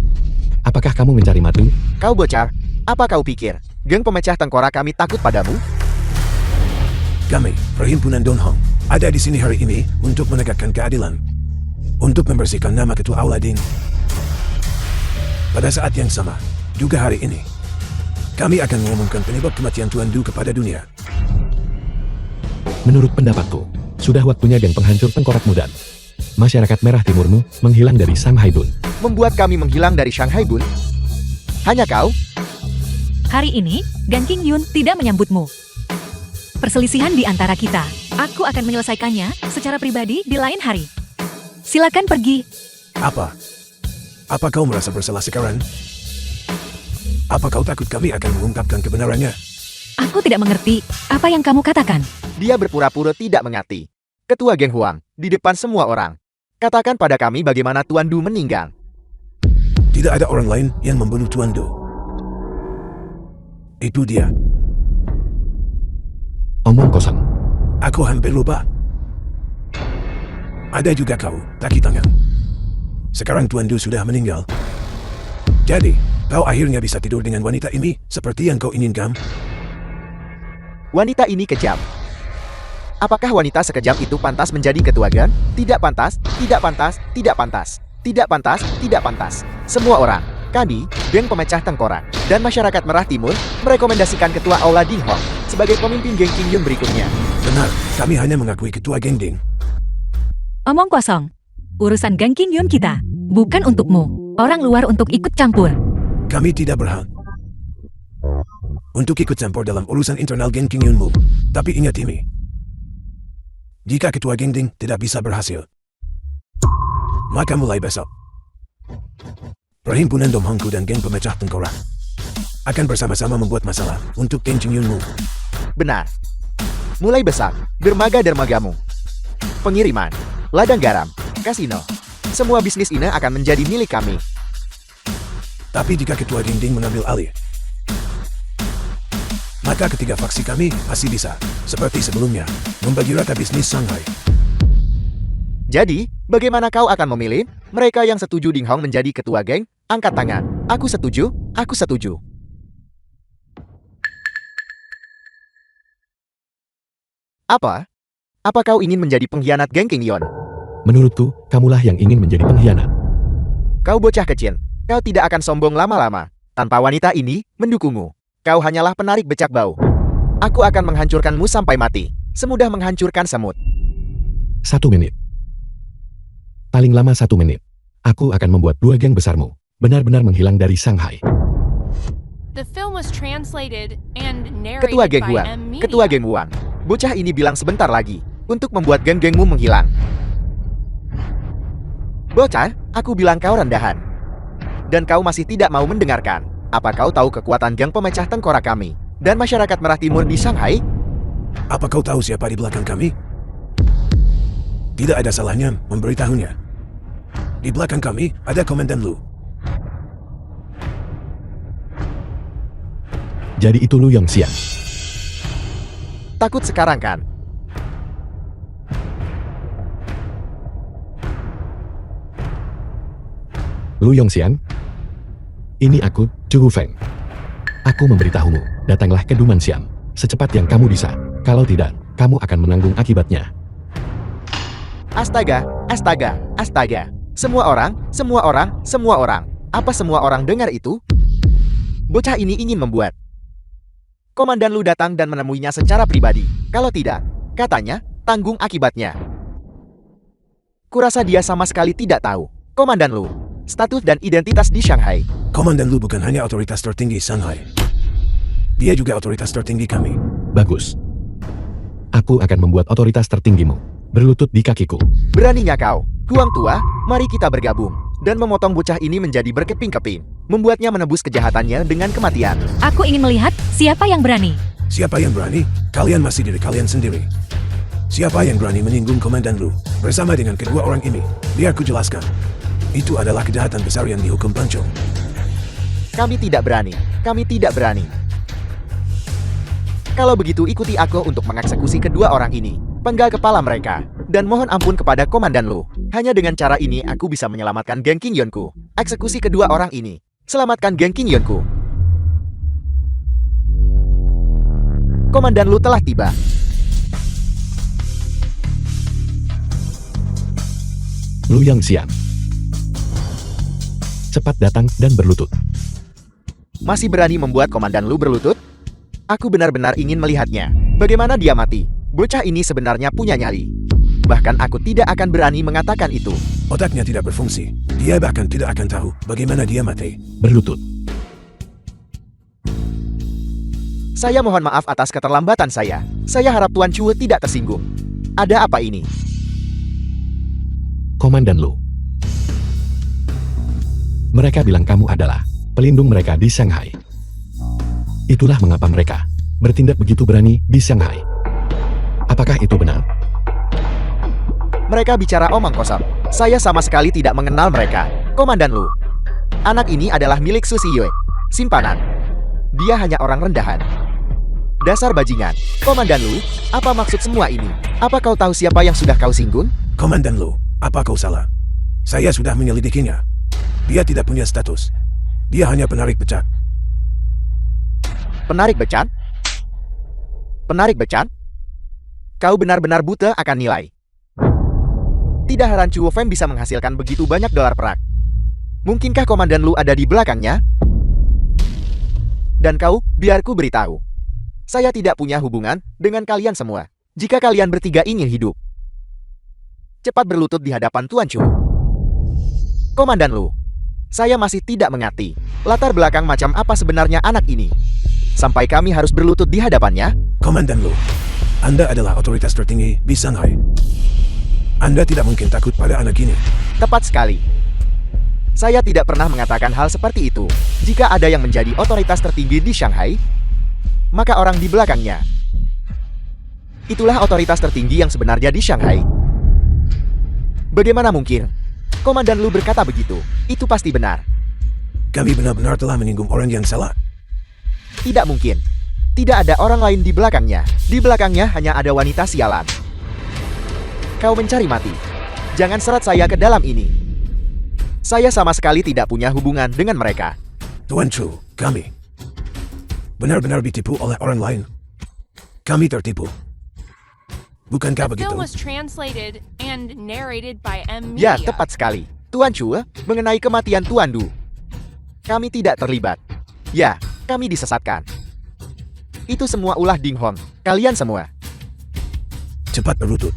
Apakah kamu mencari matu? Kau bocah, apa kau pikir geng pemecah tengkorak kami takut padamu? Kami, Perhimpunan Don Hong, ada di sini hari ini untuk menegakkan keadilan. Untuk membersihkan nama Ketua Aula Din. Pada saat yang sama, juga hari ini, kami akan mengumumkan penyebab kematian Tuan Du kepada dunia. Menurut pendapatku, sudah waktunya geng penghancur tengkorak mudan. Masyarakat Merah Timurmu menghilang dari Shanghai Bun. Membuat kami menghilang dari Shanghai Bun? Hanya kau? Hari ini, Geng Qingyun tidak menyambutmu. Perselisihan di antara kita. Aku akan menyelesaikannya secara pribadi di lain hari. Silakan pergi. Apa? Apa kau merasa bersalah sekarang? Apa kau takut kami akan mengungkapkan kebenarannya? Aku tidak mengerti apa yang kamu katakan. Dia berpura-pura tidak mengerti. Ketua Geng Huang, di depan semua orang. Katakan pada kami bagaimana Tuan Du meninggal. Tidak ada orang lain yang membunuh Tuan Du. Itu dia. Omong kosong. Aku hampir lupa. Ada juga kau, kaki tangan. Sekarang Tuan Du sudah meninggal. Jadi, kau akhirnya bisa tidur dengan wanita ini seperti yang kau inginkan? Wanita ini kejam. Apakah wanita sekejam itu pantas menjadi ketua geng? Tidak pantas, tidak pantas, tidak pantas. Tidak pantas, tidak pantas. Semua orang, kami, geng pemecah tengkorak, dan masyarakat Merah Timur, merekomendasikan Ketua Aula Ding Hong sebagai pemimpin Geng Qingyun berikutnya. Benar, kami hanya mengakui Ketua Geng Ding. Omong kosong. Urusan Geng Qingyun kita, bukan untukmu. Orang luar untuk ikut campur. Kami tidak berhak untuk ikut campur dalam urusan internal Geng Qingyunmu. Tapi ingat ini. Jika Ketua Geng Ding tidak bisa berhasil, maka mulai besok, Perhimpunan Dom Hongku dan Geng Pemecah Tengkorak akan bersama-sama membuat masalah untuk Geng Qingyunmu. Benar. Mulai besar, dermaga-dermagamu. Pengiriman, ladang garam, kasino. Semua bisnis ini akan menjadi milik kami. Tapi jika Ketua Geng Ding mengambil alih, maka ketiga faksi kami masih bisa, seperti sebelumnya, membagi rata bisnis Shanghai. Jadi, bagaimana kau akan memilih? Mereka yang setuju Ding Hong menjadi ketua geng, angkat tangan. Aku setuju, aku setuju. Apa? Apa kau ingin menjadi pengkhianat Geng Qingyun? Menurutku, kamulah yang ingin menjadi pengkhianat. Kau bocah kecil, kau tidak akan sombong lama-lama. Tanpa wanita ini mendukungmu. Kau hanyalah penarik becak bau. Aku akan menghancurkanmu sampai mati. Semudah menghancurkan semut. 1 menit. Paling lama 1 menit. Aku akan membuat 2 geng besarmu benar-benar menghilang dari Shanghai. The film was translated and narrated Ketua Geng by Huan, M Media. Ketua Geng Huan. Bocah ini bilang sebentar lagi untuk membuat geng-gengmu menghilang. Bocah, aku bilang kau rendahan. Dan kau masih tidak mau mendengarkan. Apa kau tahu kekuatan geng pemecah tengkorak kami dan masyarakat Merah Timur di Shanghai? Apa kau tahu siapa di belakang kami? Tidak ada salahnya memberitahunya. Di belakang kami ada Komandan Lu. Jadi itu Lu Yongxian. Takut sekarang kan? Lu Yongxian? Ini aku, Chu Feng. Aku memberitahumu, datanglah ke Duman Siam, secepat yang kamu bisa. Kalau tidak, kamu akan menanggung akibatnya. Astaga, astaga, astaga. Semua orang. Apa semua orang dengar itu? Bocah ini ingin membuat Komandan Lu datang dan menemuinya secara pribadi. Kalau tidak, katanya, tanggung akibatnya. Kurasa dia sama sekali tidak tahu. Komandan Lu, status dan identitas di Shanghai. Komandan Lu bukan hanya otoritas tertinggi Shanghai. Dia juga otoritas tertinggi kami. Bagus. Aku akan membuat otoritas tertinggimu berlutut di kakiku. Beraninya kau, Huang Tua, mari kita bergabung dan memotong bocah ini menjadi berkeping-keping, membuatnya menebus kejahatannya dengan kematian. Aku ingin melihat siapa yang berani. Siapa yang berani? Kalian masih diri kalian sendiri. Siapa yang berani menyinggung Komandan Lu bersama dengan kedua orang ini? Biar ku jelaskan. Itu adalah kejahatan besar yang dihukum Pancho. Kami tidak berani. Kami tidak berani. Kalau begitu ikuti aku untuk mengeksekusi kedua orang ini. Penggal kepala mereka. Dan mohon ampun kepada Komandan Lu. Hanya dengan cara ini aku bisa menyelamatkan geng King Yonku. Eksekusi kedua orang ini. Selamatkan geng King Yonku. Komandan Lu telah tiba. Lu Yongxian. Cepat datang dan berlutut. Masih berani membuat Komandan Lu berlutut? Aku benar-benar ingin melihatnya. Bagaimana dia mati? Bocah ini sebenarnya punya nyali. Bahkan aku tidak akan berani mengatakan itu. Otaknya tidak berfungsi. Dia bahkan tidak akan tahu bagaimana dia mati. Berlutut. Saya mohon maaf atas keterlambatan saya. Saya harap Tuan Chu tidak tersinggung. Ada apa ini? Komandan Lu. Mereka bilang kamu adalah pelindung mereka di Shanghai. Itulah mengapa mereka bertindak begitu berani di Shanghai. Apakah itu benar? Mereka bicara omong kosong. Saya sama sekali tidak mengenal mereka. Komandan Lu. Anak ini adalah milik Su Yue. Simpanan. Dia hanya orang rendahan. Dasar bajingan. Komandan Lu, apa maksud semua ini? Apa kau tahu siapa yang sudah kau singgung? Komandan Lu, apa kau salah? Saya sudah menyelidikinya. Dia tidak punya status. Dia hanya penarik becat. Penarik becat? Penarik becat? Kau benar-benar buta akan nilai. Tidak heran Chuo Feng bisa menghasilkan begitu banyak dolar perak. Mungkinkah Komandan Lu ada di belakangnya? Dan kau, biarku beritahu. Saya tidak punya hubungan dengan kalian semua. Jika kalian bertiga ingin hidup, cepat berlutut di hadapan Tuan Chu. Komandan Lu, saya masih tidak mengerti latar belakang macam apa sebenarnya anak ini. Sampai kami harus berlutut di hadapannya. Komandan Lu, Anda adalah otoritas tertinggi di Shanghai. Anda tidak mungkin takut pada anak ini. Tepat sekali. Saya tidak pernah mengatakan hal seperti itu. Jika ada yang menjadi otoritas tertinggi di Shanghai, maka orang di belakangnya. Itulah otoritas tertinggi yang sebenarnya di Shanghai. Bagaimana mungkin? Komandan Lu berkata begitu. Itu pasti benar. Kami benar-benar telah menyinggung orang yang salah. Tidak mungkin. Tidak ada orang lain di belakangnya. Di belakangnya hanya ada wanita sialan. Kau mencari mati. Jangan seret saya ke dalam ini. Saya sama sekali tidak punya hubungan dengan mereka. Tuan Chu, kami benar-benar ditipu oleh orang lain. Kami tertipu. Bukankah The film begitu? was translated and narrated by M Ya, Media. tepat sekali. Tuan Chu, mengenai kematian Tuan Du. Kami tidak terlibat. Ya, kami disesatkan. Itu semua ulah Ding Hong. Kalian semua. Cepat berlutut.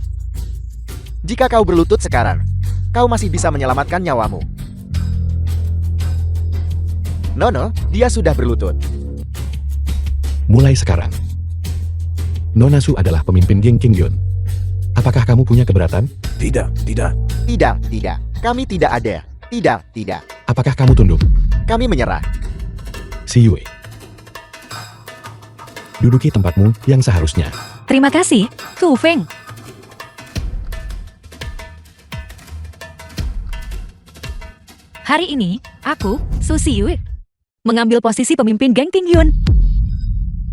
Jika kau berlutut sekarang, kau masih bisa menyelamatkan nyawamu. Nono, dia sudah berlutut. Mulai sekarang, Nona Su adalah pemimpin geng King Yun. Apakah kamu punya keberatan? Tidak, tidak. Tidak, tidak. Kami tidak ada. Tidak, tidak. Apakah kamu tunduk? Kami menyerah. Si Yue. Duduki tempatmu yang seharusnya. Terima kasih, Chu Feng. Hari ini, aku, Su Yue, mengambil posisi pemimpin geng King Yun.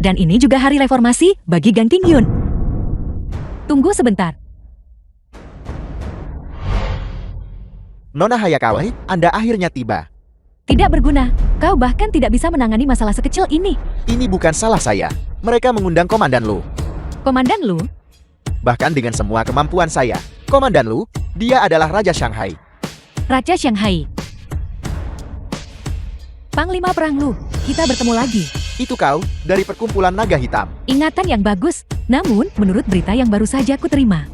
Dan ini juga hari reformasi bagi Gang Tingyun. Tunggu sebentar. Nona Hayakawa, Anda akhirnya tiba. Tidak berguna. Kau bahkan tidak bisa menangani masalah sekecil ini. Ini bukan salah saya. Mereka mengundang Komandan Lu. Komandan Lu, Bahkan dengan semua kemampuan saya, Komandan Lu, dia adalah Raja Shanghai. Raja Shanghai. Panglima Perang Lu, kita bertemu lagi. Itu kau, dari perkumpulan naga hitam. Ingatan yang bagus. Namun, menurut berita yang baru saja ku terima,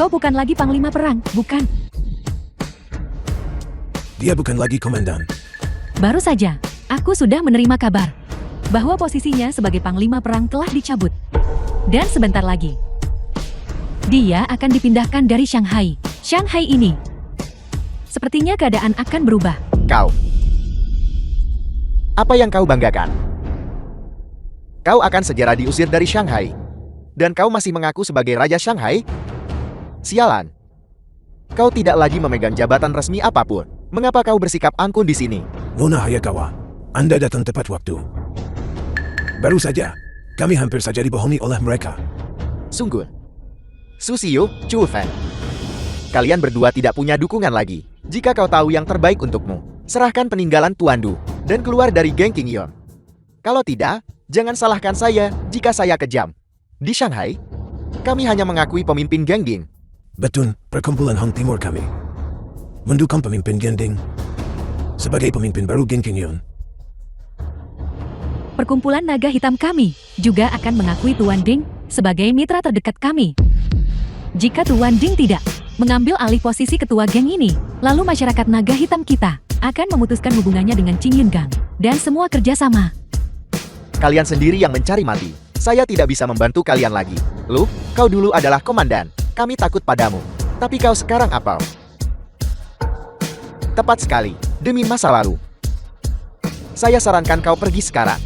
kau bukan lagi Panglima Perang, bukan? Dia bukan lagi komandan. Baru saja, aku sudah menerima kabar bahwa posisinya sebagai Panglima Perang telah dicabut. Dan sebentar lagi, dia akan dipindahkan dari Shanghai. Shanghai ini. Sepertinya keadaan akan berubah. Kau. Apa yang kau banggakan? Kau akan segera diusir dari Shanghai. Dan kau masih mengaku sebagai Raja Shanghai? Sialan. Kau tidak lagi memegang jabatan resmi apapun. Mengapa kau bersikap angkuh di sini? Nona Hayakawa, Anda datang tepat waktu. Baru saja, kami hampir saja dibohongi oleh mereka. Sungguh. Susiyo, Chu Fan. Kalian berdua tidak punya dukungan lagi. Jika kau tahu yang terbaik untukmu, serahkan peninggalan Tuan Du dan keluar dari geng Qingyon. Kalau tidak, jangan salahkan saya jika saya kejam. Di Shanghai, kami hanya mengakui pemimpin geng Ding. Betul, perkumpulan Hong Timur kami mendukung pemimpin Geng Ding sebagai pemimpin baru geng Qingyon. Perkumpulan naga hitam kami juga akan mengakui Tuan Ding sebagai mitra terdekat kami. Jika Tuan Ding tidak mengambil alih posisi ketua geng ini, lalu masyarakat naga hitam kita akan memutuskan hubungannya dengan Qingyon Gang dan semua kerjasama. Kalian sendiri yang mencari mati. Saya tidak bisa membantu kalian lagi. Lu, kau dulu adalah komandan. Kami takut padamu. Tapi kau sekarang apa? Tepat sekali, demi masa lalu. Saya sarankan kau pergi sekarang.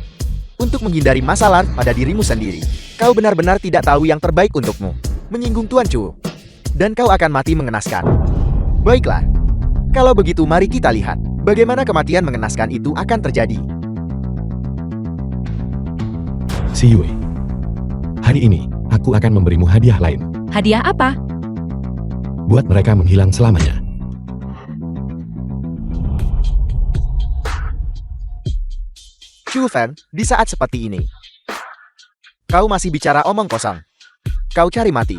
Untuk menghindari masalah pada dirimu sendiri. Kau benar-benar tidak tahu yang terbaik untukmu. Menyinggung Tuan Chu. Dan kau akan mati mengenaskan. Baiklah. Kalau begitu mari kita lihat bagaimana kematian mengenaskan itu akan terjadi. Si Yue. Hari ini, aku akan memberimu hadiah lain. Hadiah apa? Buat mereka menghilang selamanya. Chu Fan, di saat seperti ini, kau masih bicara omong kosong. Kau cari mati.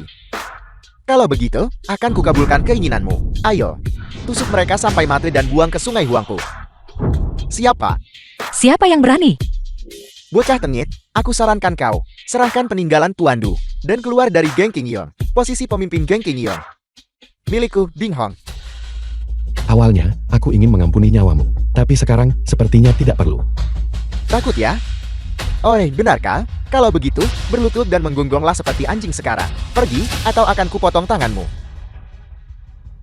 Kalau begitu, akan kukabulkan keinginanmu. Ayo, tusuk mereka sampai mati dan buang ke sungai Huangpu. Siapa? Siapa yang berani? Bocah tengit, aku sarankan kau, serahkan peninggalan Tuan Du, dan keluar dari geng Qingyon. Posisi pemimpin geng Qingyon milikku, Ding Hong. Awalnya, aku ingin mengampuni nyawamu. Tapi sekarang, sepertinya tidak perlu. Takut ya? Oh, benarkah? Kalau begitu, berlutut dan menggonggonglah seperti anjing sekarang. Pergi, atau akan kupotong tanganmu.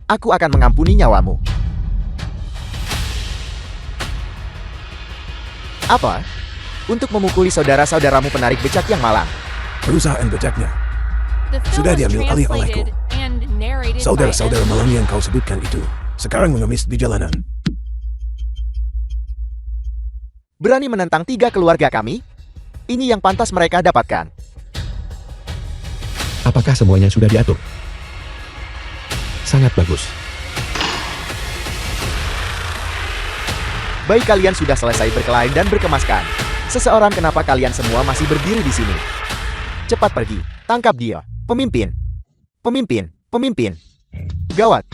Aku akan mengampuni nyawamu. Apa? Untuk memukuli saudara-saudaramu penarik becak yang malang. Perusahaan becaknya The film sudah was diambil alih olehku. translated and narrated by Saudara-saudara malang yang kau sebutkan itu sekarang mengemis di jalanan. Berani menentang 3 keluarga kami? Ini yang pantas mereka dapatkan. Apakah semuanya sudah diatur? Sangat bagus. Baik, kalian sudah selesai berkelahi dan berkemaskan. Seseorang, kenapa kalian semua masih berdiri di sini? Cepat pergi, tangkap dia. Pemimpin. Pemimpin. Pemimpin. Gawat.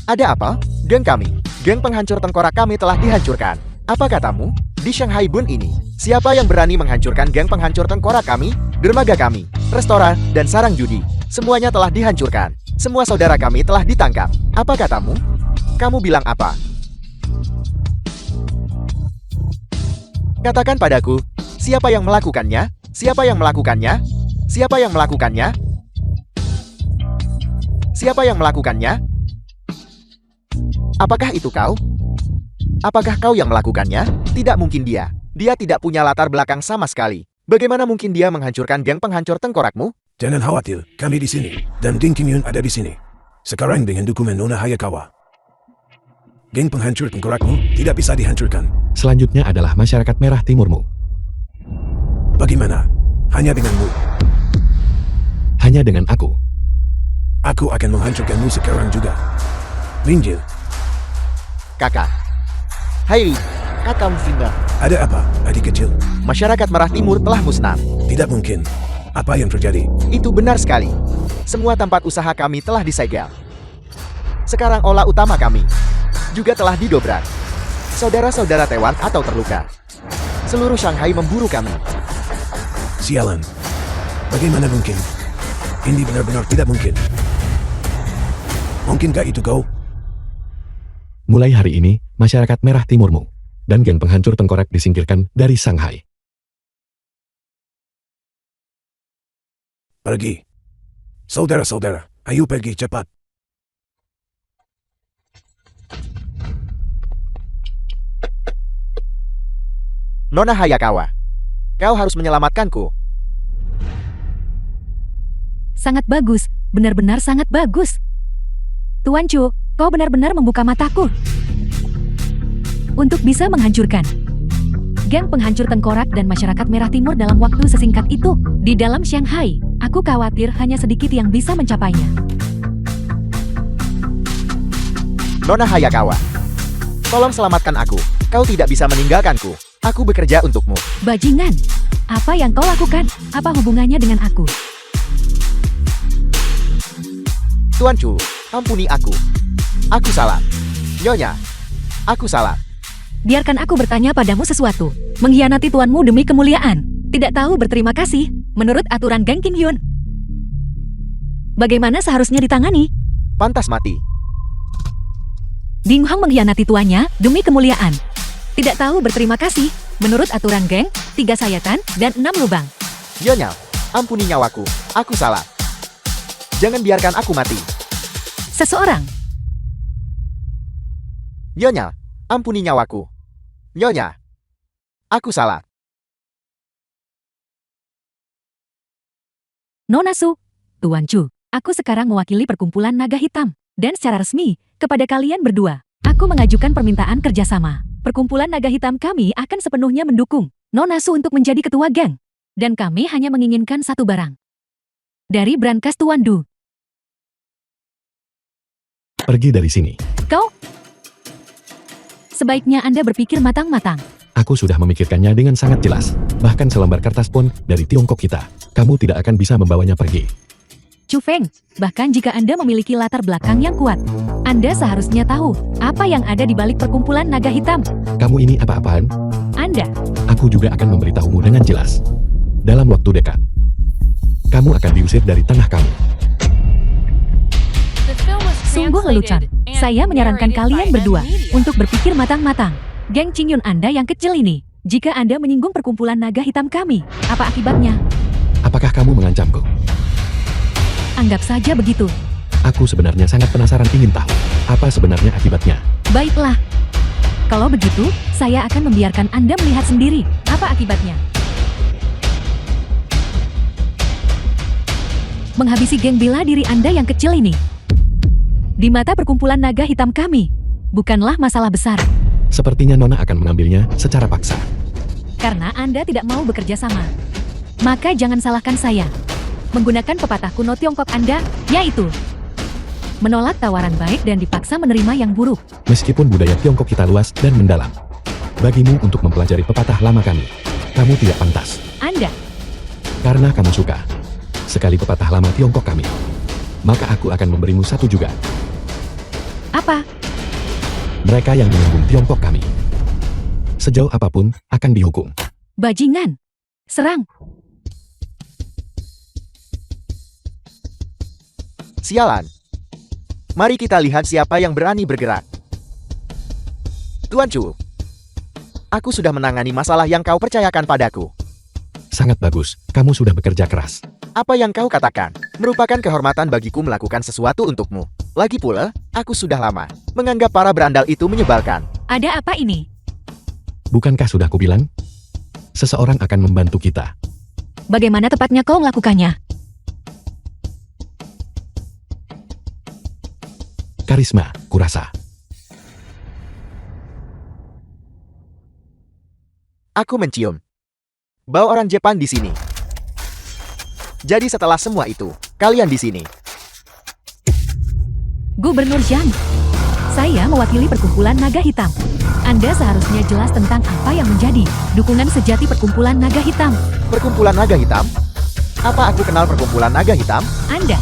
Ada apa? Geng kami, geng penghancur tengkorak kami telah dihancurkan. Apa katamu? Di Shanghai Bun ini, siapa yang berani menghancurkan geng penghancur tengkorak kami, dermaga kami, restoran, dan sarang judi? Semuanya telah dihancurkan. Semua saudara kami telah ditangkap. Apa katamu? Kamu bilang apa? Katakan padaku, siapa yang melakukannya? Siapa yang melakukannya? Siapa yang melakukannya? Siapa yang melakukannya? Apakah itu kau? Apakah kau yang melakukannya? Tidak mungkin dia. Dia tidak punya latar belakang sama sekali. Bagaimana mungkin dia menghancurkan geng penghancur tengkorakmu? Jangan khawatir, kami di sini, dan Ding Qingyon ada di sini. Sekarang dengan dukungan Nona Hayakawa. Geng penghancur tengkorakmu tidak bisa dihancurkan. Selanjutnya adalah masyarakat merah timurmu. Bagaimana? Hanya denganmu. Hanya dengan aku. Aku akan menghancurkanmu sekarang juga. Linjil, Kakak. Hai, kakak Mfinda. ada apa, adik kecil? Masyarakat Merah Timur telah musnah. Tidak mungkin. Apa yang terjadi? Itu benar sekali. Semua tempat usaha kami telah disegel. Sekarang olah utama kami juga telah didobrak. Saudara-saudara tewas atau terluka. Seluruh Shanghai memburu kami. Sialan. Bagaimana mungkin? Ini benar-benar tidak mungkin. Mungkinkah itu kau? Mulai hari ini, masyarakat Merah Timurmu dan geng penghancur tengkorak disingkirkan dari Shanghai. Pergi. Saudara-saudara, ayo pergi cepat. Nona Hayakawa, kau harus menyelamatkanku. Sangat bagus, benar-benar sangat bagus. Tuan Chu, kau benar-benar membuka mataku. Untuk bisa menghancurkan geng penghancur tengkorak dan masyarakat Merah Timur dalam waktu sesingkat itu, di dalam Shanghai, aku khawatir hanya sedikit yang bisa mencapainya. Nona Hayakawa, tolong selamatkan aku. Kau tidak bisa meninggalkanku. Aku bekerja untukmu. Bajingan, apa yang kau lakukan? Apa hubungannya dengan aku? Tuan Chu, ampuni aku. Aku salah. Nyonya, aku salah. Biarkan aku bertanya padamu sesuatu. Mengkhianati tuanmu demi kemuliaan. Tidak tahu berterima kasih, menurut aturan Geng Qingyun. Bagaimana seharusnya ditangani? Pantas mati. Ding Hong mengkhianati tuannya demi kemuliaan. Tidak tahu berterima kasih, menurut aturan geng, 3 sayatan dan 6 lubang. Nyonya, ampuni nyawaku. Aku salah. Jangan biarkan aku mati. Seseorang, Nyonya, ampuni nyawaku. Nyonya, aku salah. Nona Su, Tuan Chu, aku sekarang mewakili perkumpulan naga hitam. Dan secara resmi, kepada kalian berdua, aku mengajukan permintaan kerjasama. Perkumpulan naga hitam kami akan sepenuhnya mendukung Nona Su untuk menjadi ketua geng. Dan kami hanya menginginkan satu barang. Dari brankas Tuan Du. Pergi dari sini. Kau? Sebaiknya Anda berpikir matang-matang. Aku sudah memikirkannya dengan sangat jelas. Bahkan selembar kertas pun dari Tiongkok kita. Kamu tidak akan bisa membawanya pergi. Chu Feng, bahkan jika Anda memiliki latar belakang yang kuat, Anda seharusnya tahu apa yang ada di balik perkumpulan naga hitam. Kamu ini apa-apaan? Anda, Aku juga akan memberitahumu dengan jelas. Dalam waktu dekat, kamu akan diusir dari tanah kamu. The film was sungguh lelucon. translated and Saya menyarankan narrated kalian by berdua M-Media. untuk berpikir matang-matang. Geng Qingyun Anda yang kecil ini, jika Anda menyinggung perkumpulan naga hitam kami, apa akibatnya? Apakah kamu mengancamku? Anggap saja begitu. Aku sebenarnya sangat penasaran ingin tahu. Apa sebenarnya akibatnya? Baiklah. Kalau begitu, saya akan membiarkan Anda melihat sendiri apa akibatnya. Menghabisi geng bela diri Anda yang kecil ini. Di mata perkumpulan naga hitam kami, bukanlah masalah besar. Sepertinya Nona akan mengambilnya secara paksa. Karena Anda tidak mau bekerja sama. Maka jangan salahkan saya. Menggunakan pepatah kuno Tiongkok Anda, yaitu menolak tawaran baik dan dipaksa menerima yang buruk. Meskipun budaya Tiongkok kita luas dan mendalam, bagimu untuk mempelajari pepatah lama kami, kamu tidak pantas. Anda, Karena kamu suka sekali pepatah lama Tiongkok kami, maka aku akan memberimu satu juga. apa? Mereka yang menyinggung Tiongkok kami, sejauh apapun, akan dihukum. Bajingan. Serang. Sialan. Mari kita lihat siapa yang berani bergerak. Tuan Chu, aku sudah menangani masalah yang kau percayakan padaku. Sangat bagus, kamu sudah bekerja keras. Apa yang kau katakan merupakan kehormatan bagiku melakukan sesuatu untukmu. Lagi pula, aku sudah lama menganggap para berandal itu menyebalkan. Ada apa ini? Bukankah sudah kubilang? Seseorang akan membantu kita. Bagaimana tepatnya kau melakukannya? Karisma, kurasa. Aku mencium bawa orang Jepang di sini. Jadi setelah semua itu, kalian di sini. Gubernur Zhang, saya mewakili perkumpulan naga hitam. Anda seharusnya jelas tentang apa yang menjadi dukungan sejati perkumpulan naga hitam. Perkumpulan naga hitam? Apa aku kenal perkumpulan naga hitam? Anda.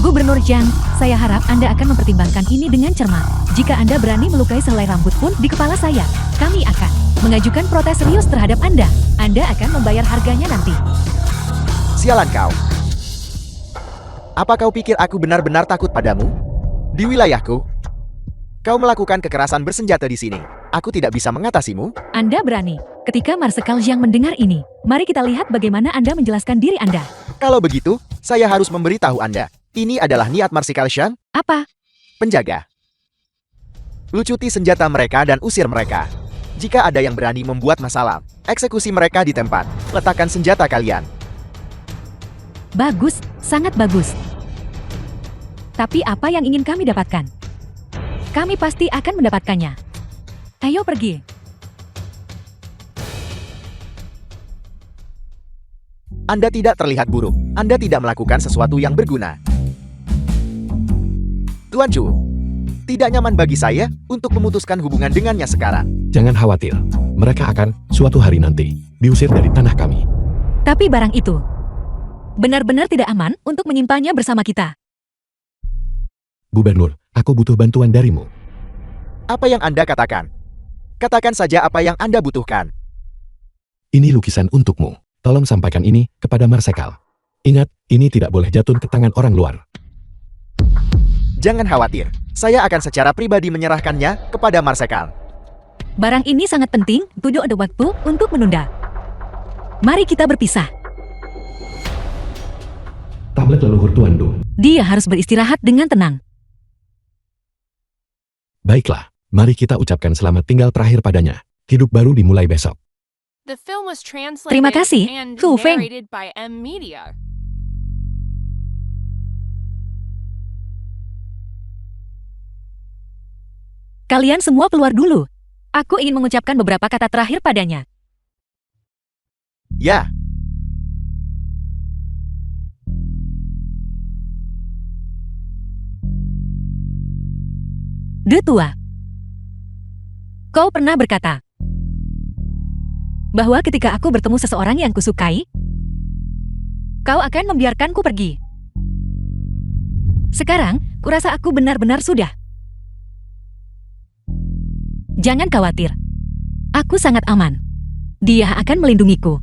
Gubernur Zhang, saya harap Anda akan mempertimbangkan ini dengan cermat. Jika Anda berani melukai sehelai rambut pun di kepala saya, kami akan mengajukan protes serius terhadap Anda. Anda akan membayar harganya nanti. Sialan kau. Apa kau pikir aku benar-benar takut padamu? Di wilayahku, kau melakukan kekerasan bersenjata di sini. Aku tidak bisa mengatasimu. Anda berani. Ketika Marsekal Zhang mendengar ini, mari kita lihat bagaimana Anda menjelaskan diri Anda. Kalau begitu, saya harus memberitahu Anda. Ini adalah niat Marsekal Zhang, Apa? penjaga. Lucuti senjata mereka dan usir mereka. Jika ada yang berani membuat masalah, eksekusi mereka di tempat. Letakkan senjata kalian. Bagus, sangat bagus. Tapi apa yang ingin kami dapatkan? Kami pasti akan mendapatkannya. Ayo pergi. Anda tidak terlihat buruk. Anda tidak melakukan sesuatu yang berguna. Tuan Chu, tidak nyaman bagi saya untuk memutuskan hubungan dengannya sekarang. Jangan khawatir, mereka akan, suatu hari nanti, diusir dari tanah kami. Tapi barang itu benar-benar tidak aman untuk menyimpannya bersama kita. Gubernur, aku butuh bantuan darimu. Apa yang Anda katakan? Katakan saja apa yang Anda butuhkan. Ini lukisan untukmu. Tolong sampaikan ini kepada Marsekal. Ingat, ini tidak boleh jatuh ke tangan orang luar. Jangan khawatir, saya akan secara pribadi menyerahkannya kepada Marsekal. Barang ini sangat penting, tidak ada waktu untuk menunda. Mari kita berpisah. Tablet leluhur Tuan Du. Dia harus beristirahat dengan tenang. Baiklah, mari kita ucapkan selamat tinggal terakhir padanya. Hidup baru dimulai besok. The film was translated Terima kasih, and Hu Feng. narrated by M Media. Kalian semua keluar dulu. Aku ingin mengucapkan beberapa kata terakhir padanya. Ya, De tua. Kau pernah berkata bahwa ketika aku bertemu seseorang yang kusukai, kau akan membiarkanku pergi. Sekarang, kurasa aku benar-benar sudah. Jangan khawatir. Aku sangat aman. Dia akan melindungiku.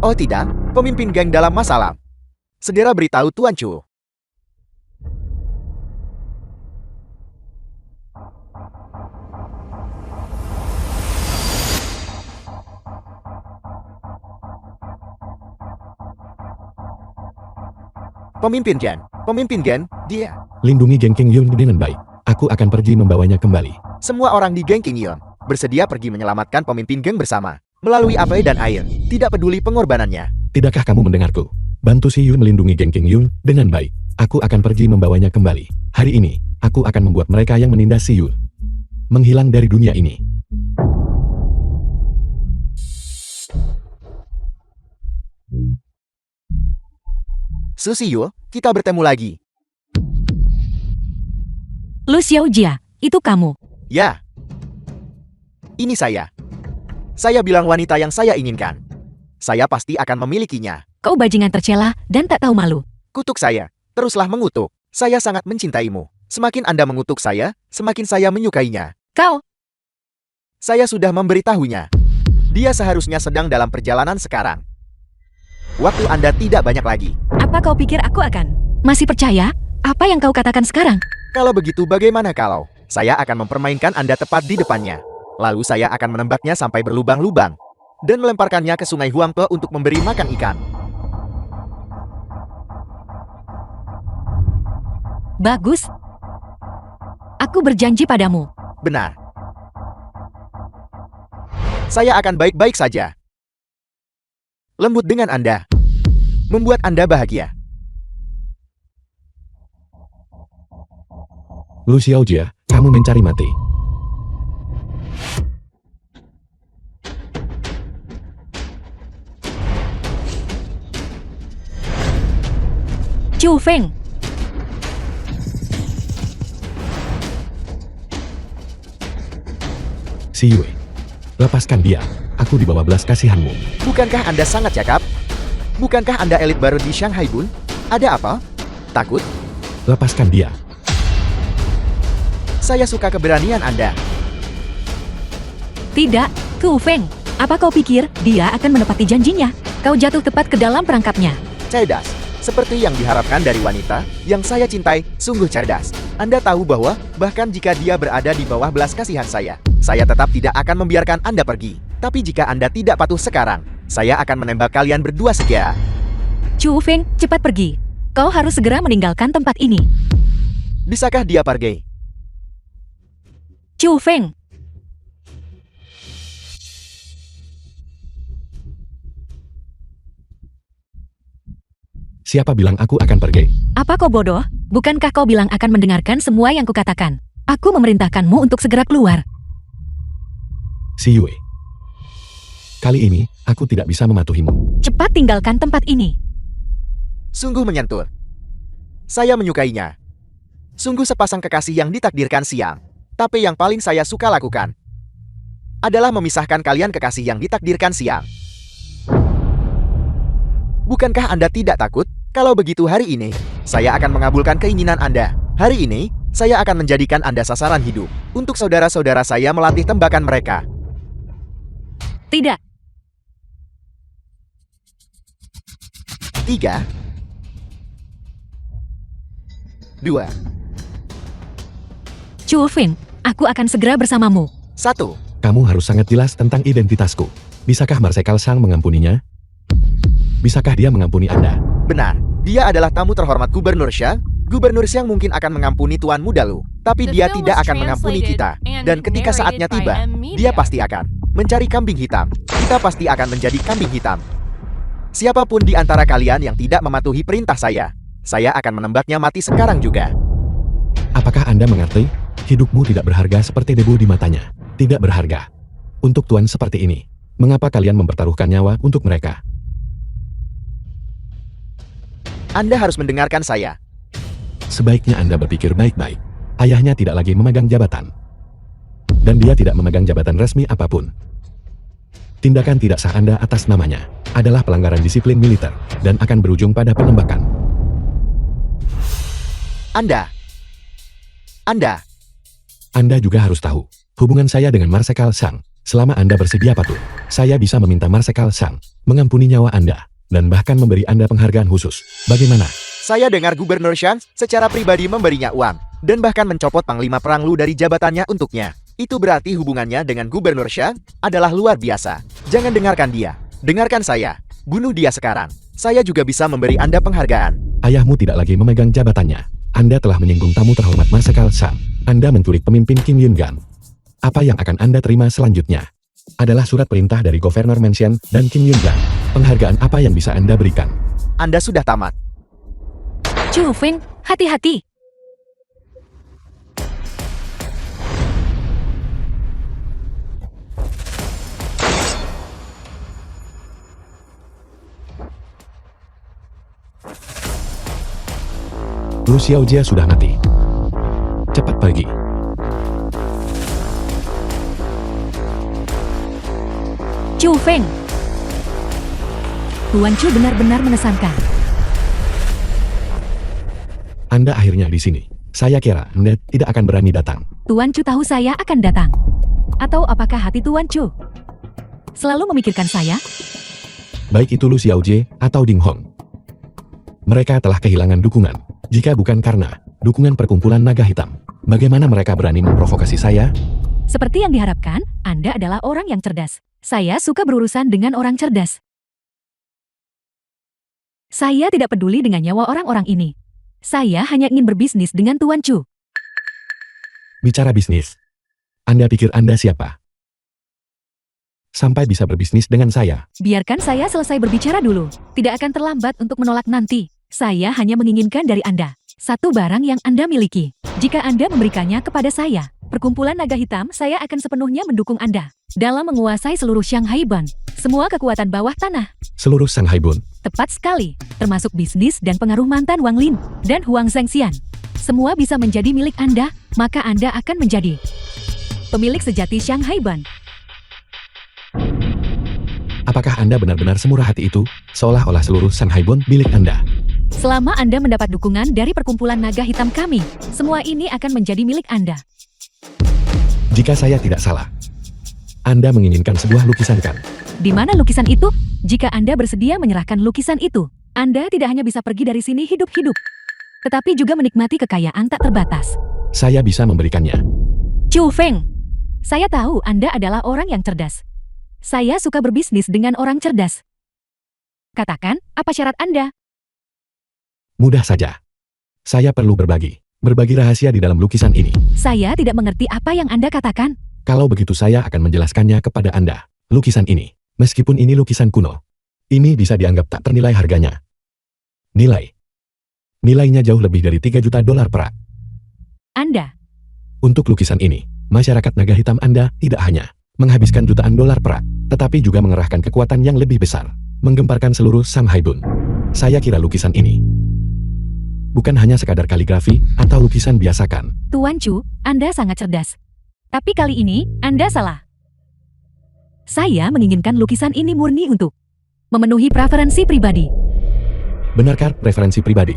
oh tidak, pemimpin geng dalam masalah. Segera beritahu Tuan Chu. Pemimpin Gen, dia. Lindungi geng King Yun dengan baik. Aku akan pergi membawanya kembali. Semua orang di geng King Yun bersedia pergi menyelamatkan pemimpin geng bersama. Melalui api dan air, tidak peduli pengorbanannya. Tidakkah kamu mendengarku? Bantu si Yun melindungi geng King Yun dengan baik. Aku akan pergi membawanya kembali. Hari ini, aku akan membuat mereka yang menindas si Yun menghilang dari dunia ini. Susi Yu, kita bertemu lagi. Lu Xiaojia, itu kamu. Ya. Ini saya. Saya bilang wanita yang saya inginkan. Saya pasti akan memilikinya. Kau bajingan tercela dan tak tahu malu. Kutuk saya. Teruslah mengutuk. Saya sangat mencintaimu. Semakin Anda mengutuk saya, semakin saya menyukainya. Kau, Saya sudah memberitahunya. Dia seharusnya sedang dalam perjalanan sekarang. Waktu Anda tidak banyak lagi. apa kau pikir aku akan masih percaya apa yang kau katakan sekarang? Kalau begitu bagaimana kalau saya akan mempermainkan Anda tepat di depannya. Lalu saya akan menembaknya sampai berlubang-lubang. Dan melemparkannya ke sungai Huangpe untuk memberi makan ikan. Bagus. Aku berjanji padamu. Benar. Saya akan baik-baik saja. Lembut dengan Anda. Membuat Anda bahagia. Lu Xiaojie, kamu mencari mati. Chu Feng, Si Yue. Lepaskan dia. Aku di bawah belas kasihanmu. Bukankah Anda sangat cakap? Bukankah Anda elit baru di Shanghai Bun? Ada apa? Takut? Lepaskan dia. Saya suka keberanian Anda. tidak, Ku Feng. Apa kau pikir dia akan menepati janjinya? Kau jatuh tepat ke dalam perangkapnya. Cerdas. Seperti yang diharapkan dari wanita yang saya cintai, sungguh cerdas. Anda tahu bahwa, bahkan jika dia berada di bawah belas kasihan saya tetap tidak akan membiarkan Anda pergi. Tapi jika Anda tidak patuh sekarang, saya akan menembak kalian berdua segera. Chu Feng, cepat pergi. Kau harus segera meninggalkan tempat ini. Bisakah dia pergi? Chu Feng, Siapa bilang aku akan pergi? apa kau bodoh? Bukankah kau bilang akan mendengarkan semua yang kukatakan? Aku memerintahkanmu untuk segera keluar. Si Yue. Kali ini, aku tidak bisa mematuhimu. Cepat tinggalkan tempat ini. Sungguh menyentuh. Saya menyukainya. Sungguh sepasang kekasih yang ditakdirkan siang. Tapi yang paling saya suka lakukan adalah memisahkan kalian kekasih yang ditakdirkan siang. Bukankah Anda tidak takut? Kalau begitu hari ini, saya akan mengabulkan keinginan Anda. Hari ini, saya akan menjadikan Anda sasaran hidup. Untuk saudara-saudara saya melatih tembakan mereka. Tidak, 3, 2, Chu Feng, aku akan segera bersamamu. 1. Kamu harus sangat jelas tentang identitasku. Bisakah Marsekal Sang mengampuninya? Bisakah dia mengampuni Anda? Benar, dia adalah tamu terhormat Gubernur Xiang. Gubernur Xiang mungkin akan mengampuni Tuan Muda Lu, tapi The dia film tidak was akan mengampuni translated kita. and Dan ketika narrated saatnya by tiba, M dia Media. pasti akan mencari kambing hitam. Kita pasti akan menjadi kambing hitam. Siapapun di antara kalian yang tidak mematuhi perintah saya akan menembaknya mati sekarang juga. Apakah Anda mengerti? Hidupmu tidak berharga seperti debu di matanya. Tidak berharga. Untuk Tuan seperti ini, mengapa kalian mempertaruhkan nyawa untuk mereka? Anda harus mendengarkan saya. Sebaiknya Anda berpikir baik-baik. Ayahnya tidak lagi memegang jabatan. Dan dia tidak memegang jabatan resmi apapun. Tindakan tidak sah Anda atas namanya adalah pelanggaran disiplin militer dan akan berujung pada penembakan. Anda juga harus tahu, hubungan saya dengan Marsekal Sang. Selama Anda bersedia patuh, saya bisa meminta Marsekal Sang mengampuni nyawa Anda dan bahkan memberi Anda penghargaan khusus. Bagaimana? Saya dengar Gubernur Xiang secara pribadi memberinya uang dan bahkan mencopot Panglima Perang Lu dari jabatannya untuknya. Itu berarti hubungannya dengan Gubernur Xiang adalah luar biasa. Jangan dengarkan dia. Dengarkan saya. Bunuh dia sekarang. Saya juga bisa memberi Anda penghargaan. Ayahmu tidak lagi memegang jabatannya. Anda telah menyinggung tamu terhormat Marsekal Sang. Anda menculik pemimpin Kim Yun Gan. Apa yang akan Anda terima selanjutnya? Adalah surat perintah dari Governor Mansion dan Kim Yun Gan. Penghargaan apa yang bisa Anda berikan? Anda sudah tamat. Chu Feng, hati-hati. Lu Xiaojie sudah mati. Cepat pergi. Chu Feng. Tuan Chu benar-benar mengesankan. Anda akhirnya di sini. Saya kira Anda tidak akan berani datang. Tuan Chu tahu saya akan datang. Atau apakah hati Tuan Chu selalu memikirkan saya? Baik itu Lu Xiaojie atau Ding Hong. Mereka telah kehilangan dukungan. Jika bukan karena dukungan perkumpulan naga hitam, bagaimana mereka berani memprovokasi saya? Seperti yang diharapkan, Anda adalah orang yang cerdas. Saya suka berurusan dengan orang cerdas. Saya tidak peduli dengan nyawa orang-orang ini. Saya hanya ingin berbisnis dengan Tuan Chu. Bicara bisnis. Anda pikir Anda siapa? Sampai bisa berbisnis dengan saya. Biarkan saya selesai berbicara dulu. Tidak akan terlambat untuk menolak nanti. Saya hanya menginginkan dari Anda Satu barang yang Anda miliki. Jika Anda memberikannya kepada saya, perkumpulan naga hitam, saya akan sepenuhnya mendukung Anda dalam menguasai seluruh Shanghai Bun, semua kekuatan bawah tanah. Seluruh Shanghai Bun. Tepat sekali, termasuk bisnis dan pengaruh mantan Wang Lin dan Huang Zhengxian. Semua bisa menjadi milik Anda, maka Anda akan menjadi pemilik sejati Shanghai Bun. Apakah Anda benar-benar semurah hati itu, seolah-olah seluruh Shanghai Bun milik Anda? Selama Anda mendapat dukungan dari perkumpulan naga hitam kami, semua ini akan menjadi milik Anda. Jika saya tidak salah, Anda menginginkan sebuah lukisan kan? Di mana lukisan itu? Jika Anda bersedia menyerahkan lukisan itu, Anda tidak hanya bisa pergi dari sini hidup-hidup, tetapi juga menikmati kekayaan tak terbatas. Saya bisa memberikannya. Chu Feng, saya tahu Anda adalah orang yang cerdas. Saya suka berbisnis dengan orang cerdas. Katakan, apa syarat Anda? Mudah saja. Saya perlu berbagi rahasia di dalam lukisan ini. Saya tidak mengerti apa yang Anda katakan. Kalau begitu saya akan menjelaskannya kepada Anda. Lukisan ini, meskipun ini lukisan kuno, ini bisa dianggap tak ternilai harganya. Nilainya jauh lebih dari 3 juta dolar perak. Anda, Untuk lukisan ini, masyarakat naga hitam Anda tidak hanya menghabiskan jutaan dolar perak, tetapi juga mengerahkan kekuatan yang lebih besar, menggemparkan seluruh Shanghai Bun. Saya kira lukisan ini bukan hanya sekadar kaligrafi atau lukisan biasa kan. Tuan Chu, Anda sangat cerdas. Tapi kali ini, Anda salah. Saya menginginkan lukisan ini murni untuk memenuhi preferensi pribadi. Benarkah preferensi pribadi?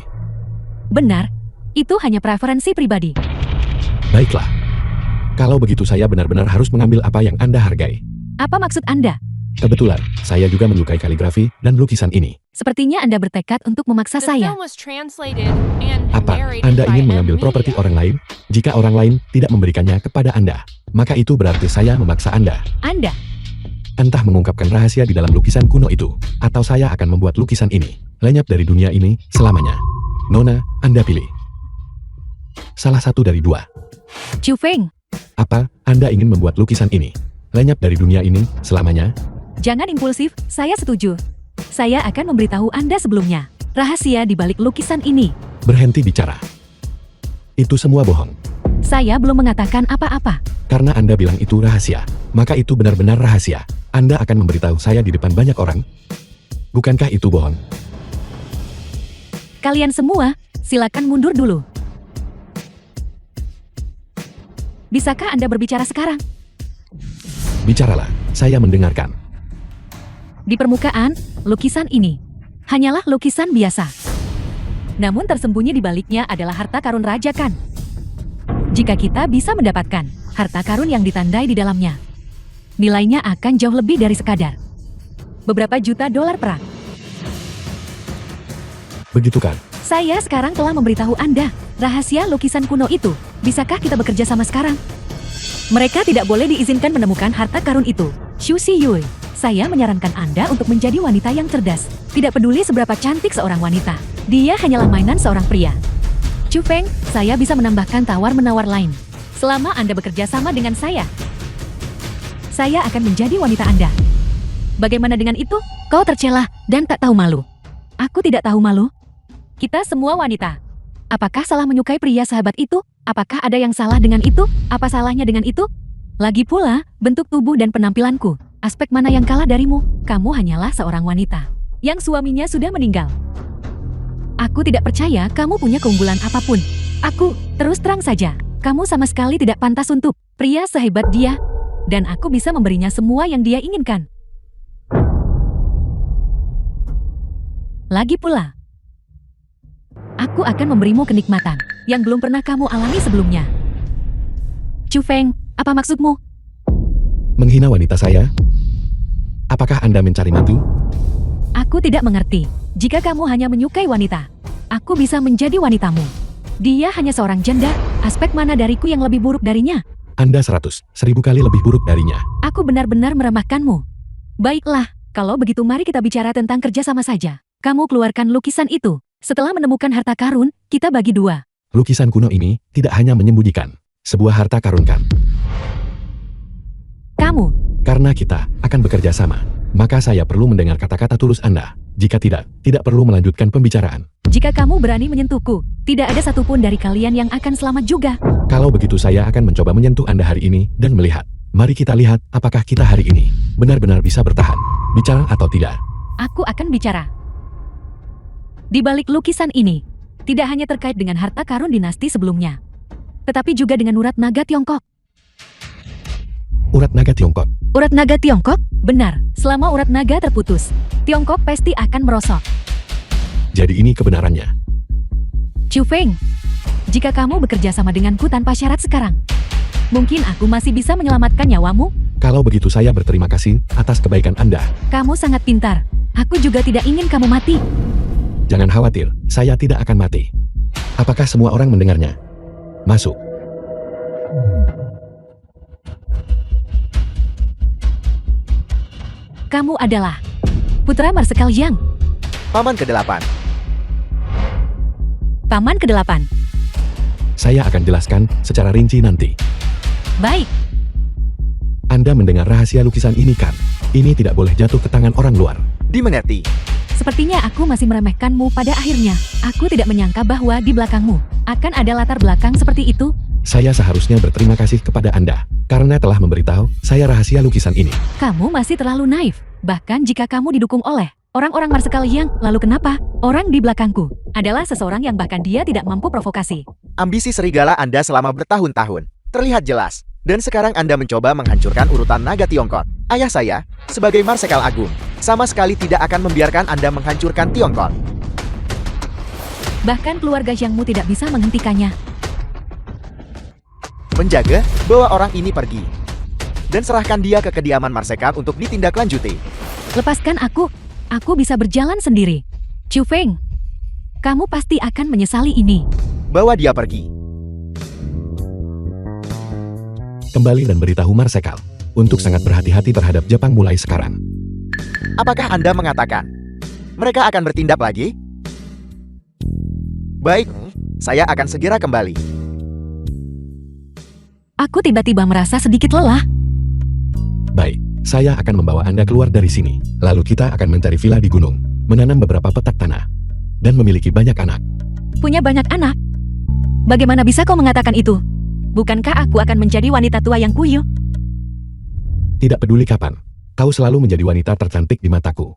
Benar, itu hanya preferensi pribadi. Baiklah. Kalau begitu saya benar-benar harus mengambil apa yang Anda hargai. Apa maksud Anda? Kebetulan, saya juga menyukai kaligrafi dan lukisan ini. Sepertinya Anda bertekad untuk memaksa The saya. film was translated and Apa, narrated Anda by ingin mengambil M properti Media. orang lain? Jika orang lain tidak memberikannya kepada Anda, maka itu berarti saya memaksa Anda. Anda, Entah mengungkapkan rahasia di dalam lukisan kuno itu, atau saya akan membuat lukisan ini lenyap dari dunia ini selamanya. Nona, Anda pilih. Salah satu dari dua. Chu Feng, Apa, Anda ingin membuat lukisan ini lenyap dari dunia ini selamanya? jangan impulsif, saya setuju. Saya akan memberitahu Anda sebelumnya. Rahasia di balik lukisan ini. Berhenti bicara. Itu semua bohong. Saya belum mengatakan apa-apa. Karena Anda bilang itu rahasia, maka itu benar-benar rahasia. Anda akan memberitahu saya di depan banyak orang? Bukankah itu bohong? Kalian semua, silakan mundur dulu. Bisakah Anda berbicara sekarang? Bicaralah, saya mendengarkan. Di permukaan, lukisan ini hanyalah lukisan biasa. Namun tersembunyi di baliknya adalah harta karun Raja Kan. Jika kita bisa mendapatkan harta karun yang ditandai di dalamnya, nilainya akan jauh lebih dari sekadar beberapa juta dolar perak. Begitu kan? Saya sekarang telah memberitahu Anda rahasia lukisan kuno itu. Bisakah kita bekerja sama sekarang? Mereka tidak boleh diizinkan menemukan harta karun itu. Xu Xiyue, saya menyarankan Anda untuk menjadi wanita yang cerdas. Tidak peduli seberapa cantik seorang wanita, dia hanyalah mainan seorang pria. Chu Feng, saya bisa menambahkan tawar-menawar lain. Selama Anda bekerja sama dengan saya akan menjadi wanita Anda. Bagaimana dengan itu? Kau tercela dan tak tahu malu. Aku tidak tahu malu. Kita semua wanita. Apakah salah menyukai pria sahabat itu? Apakah ada yang salah dengan itu? Apa salahnya dengan itu? Lagi pula, bentuk tubuh dan penampilanku. Aspek mana yang kalah darimu? Kamu hanyalah seorang wanita yang suaminya sudah meninggal. Aku tidak percaya kamu punya keunggulan apapun. Aku, terus terang saja, kamu sama sekali tidak pantas untuk pria sehebat dia. Dan aku bisa memberinya semua yang dia inginkan. Lagi pula, aku akan memberimu kenikmatan yang belum pernah kamu alami sebelumnya. Chu Feng, apa maksudmu? Menghina wanita saya? Apakah Anda mencari matu? Aku tidak mengerti. Jika kamu hanya menyukai wanita, aku bisa menjadi wanitamu. Dia hanya seorang janda, aspek mana dariku yang lebih buruk darinya? Anda 100.000 kali lebih buruk darinya. Aku benar-benar meremehkanmu. Baiklah, kalau begitu mari kita bicara tentang kerja sama saja. Kamu keluarkan lukisan itu. Setelah menemukan harta karun, kita bagi dua. Lukisan kuno ini tidak hanya menyembunyikan sebuah harta karun kan? Kamu, Karena kita akan bekerja sama, maka saya perlu mendengar kata-kata tulus Anda. Jika tidak perlu melanjutkan pembicaraan. Jika kamu berani menyentuhku, tidak ada satupun dari kalian yang akan selamat juga. Kalau begitu saya akan mencoba menyentuh Anda hari ini dan melihat. Mari kita lihat apakah kita hari ini benar-benar bisa bertahan. Bicara atau tidak. Aku akan bicara. Di balik lukisan ini, tidak hanya terkait dengan harta karun dinasti sebelumnya, tetapi juga dengan urat naga Tiongkok. Urat naga Tiongkok. Urat naga Tiongkok? Benar, selama urat naga terputus, Tiongkok pasti akan merosot. Jadi ini kebenarannya. Chu Feng, jika kamu bekerja sama denganku tanpa syarat sekarang, mungkin aku masih bisa menyelamatkan nyawamu. Kalau begitu saya berterima kasih atas kebaikan Anda. Kamu sangat pintar. Aku juga tidak ingin kamu mati. Jangan khawatir, saya tidak akan mati. Apakah semua orang mendengarnya? Masuk. Kamu adalah putra Marsekal Yang, Paman ke-8. paman ke-8. Saya akan jelaskan secara rinci nanti. Baik, Anda mendengar rahasia lukisan ini kan? Ini tidak boleh jatuh ke tangan orang luar. Dimengerti. sepertinya aku masih meremehkanmu pada akhirnya. Aku tidak menyangka bahwa di belakangmu akan ada latar belakang seperti itu. Saya seharusnya berterima kasih kepada Anda, karena telah memberitahu saya rahasia lukisan ini. Kamu masih terlalu naif. Bahkan jika kamu didukung oleh orang-orang Marsekal Yang, lalu kenapa orang di belakangku adalah seseorang yang bahkan dia tidak mampu provokasi? Ambisi serigala Anda selama bertahun-tahun terlihat jelas. Dan sekarang Anda mencoba menghancurkan urutan naga Tiongkok. Ayah saya, sebagai Marsekal Agung, sama sekali tidak akan membiarkan Anda menghancurkan Tiongkok. Bahkan keluarga Xiangmu tidak bisa menghentikannya. Menjaga, bawa orang ini pergi. Dan serahkan dia ke kediaman Marsekal untuk ditindaklanjuti. Lepaskan aku bisa berjalan sendiri. Chu Feng, kamu pasti akan menyesali ini. Bawa dia pergi. Kembali dan beritahu Marsekal untuk sangat berhati-hati terhadap Jepang mulai sekarang. Apakah Anda mengatakan mereka akan bertindak lagi? Baik, saya akan segera kembali. Aku tiba-tiba merasa sedikit lelah. Baik, saya akan membawa Anda keluar dari sini. Lalu kita akan mencari villa di gunung, menanam beberapa petak tanah, dan memiliki banyak anak. Punya banyak anak? Bagaimana bisa kau mengatakan itu? Bukankah aku akan menjadi wanita tua yang kuyuh? Tidak peduli kapan, kau selalu menjadi wanita tercantik di mataku.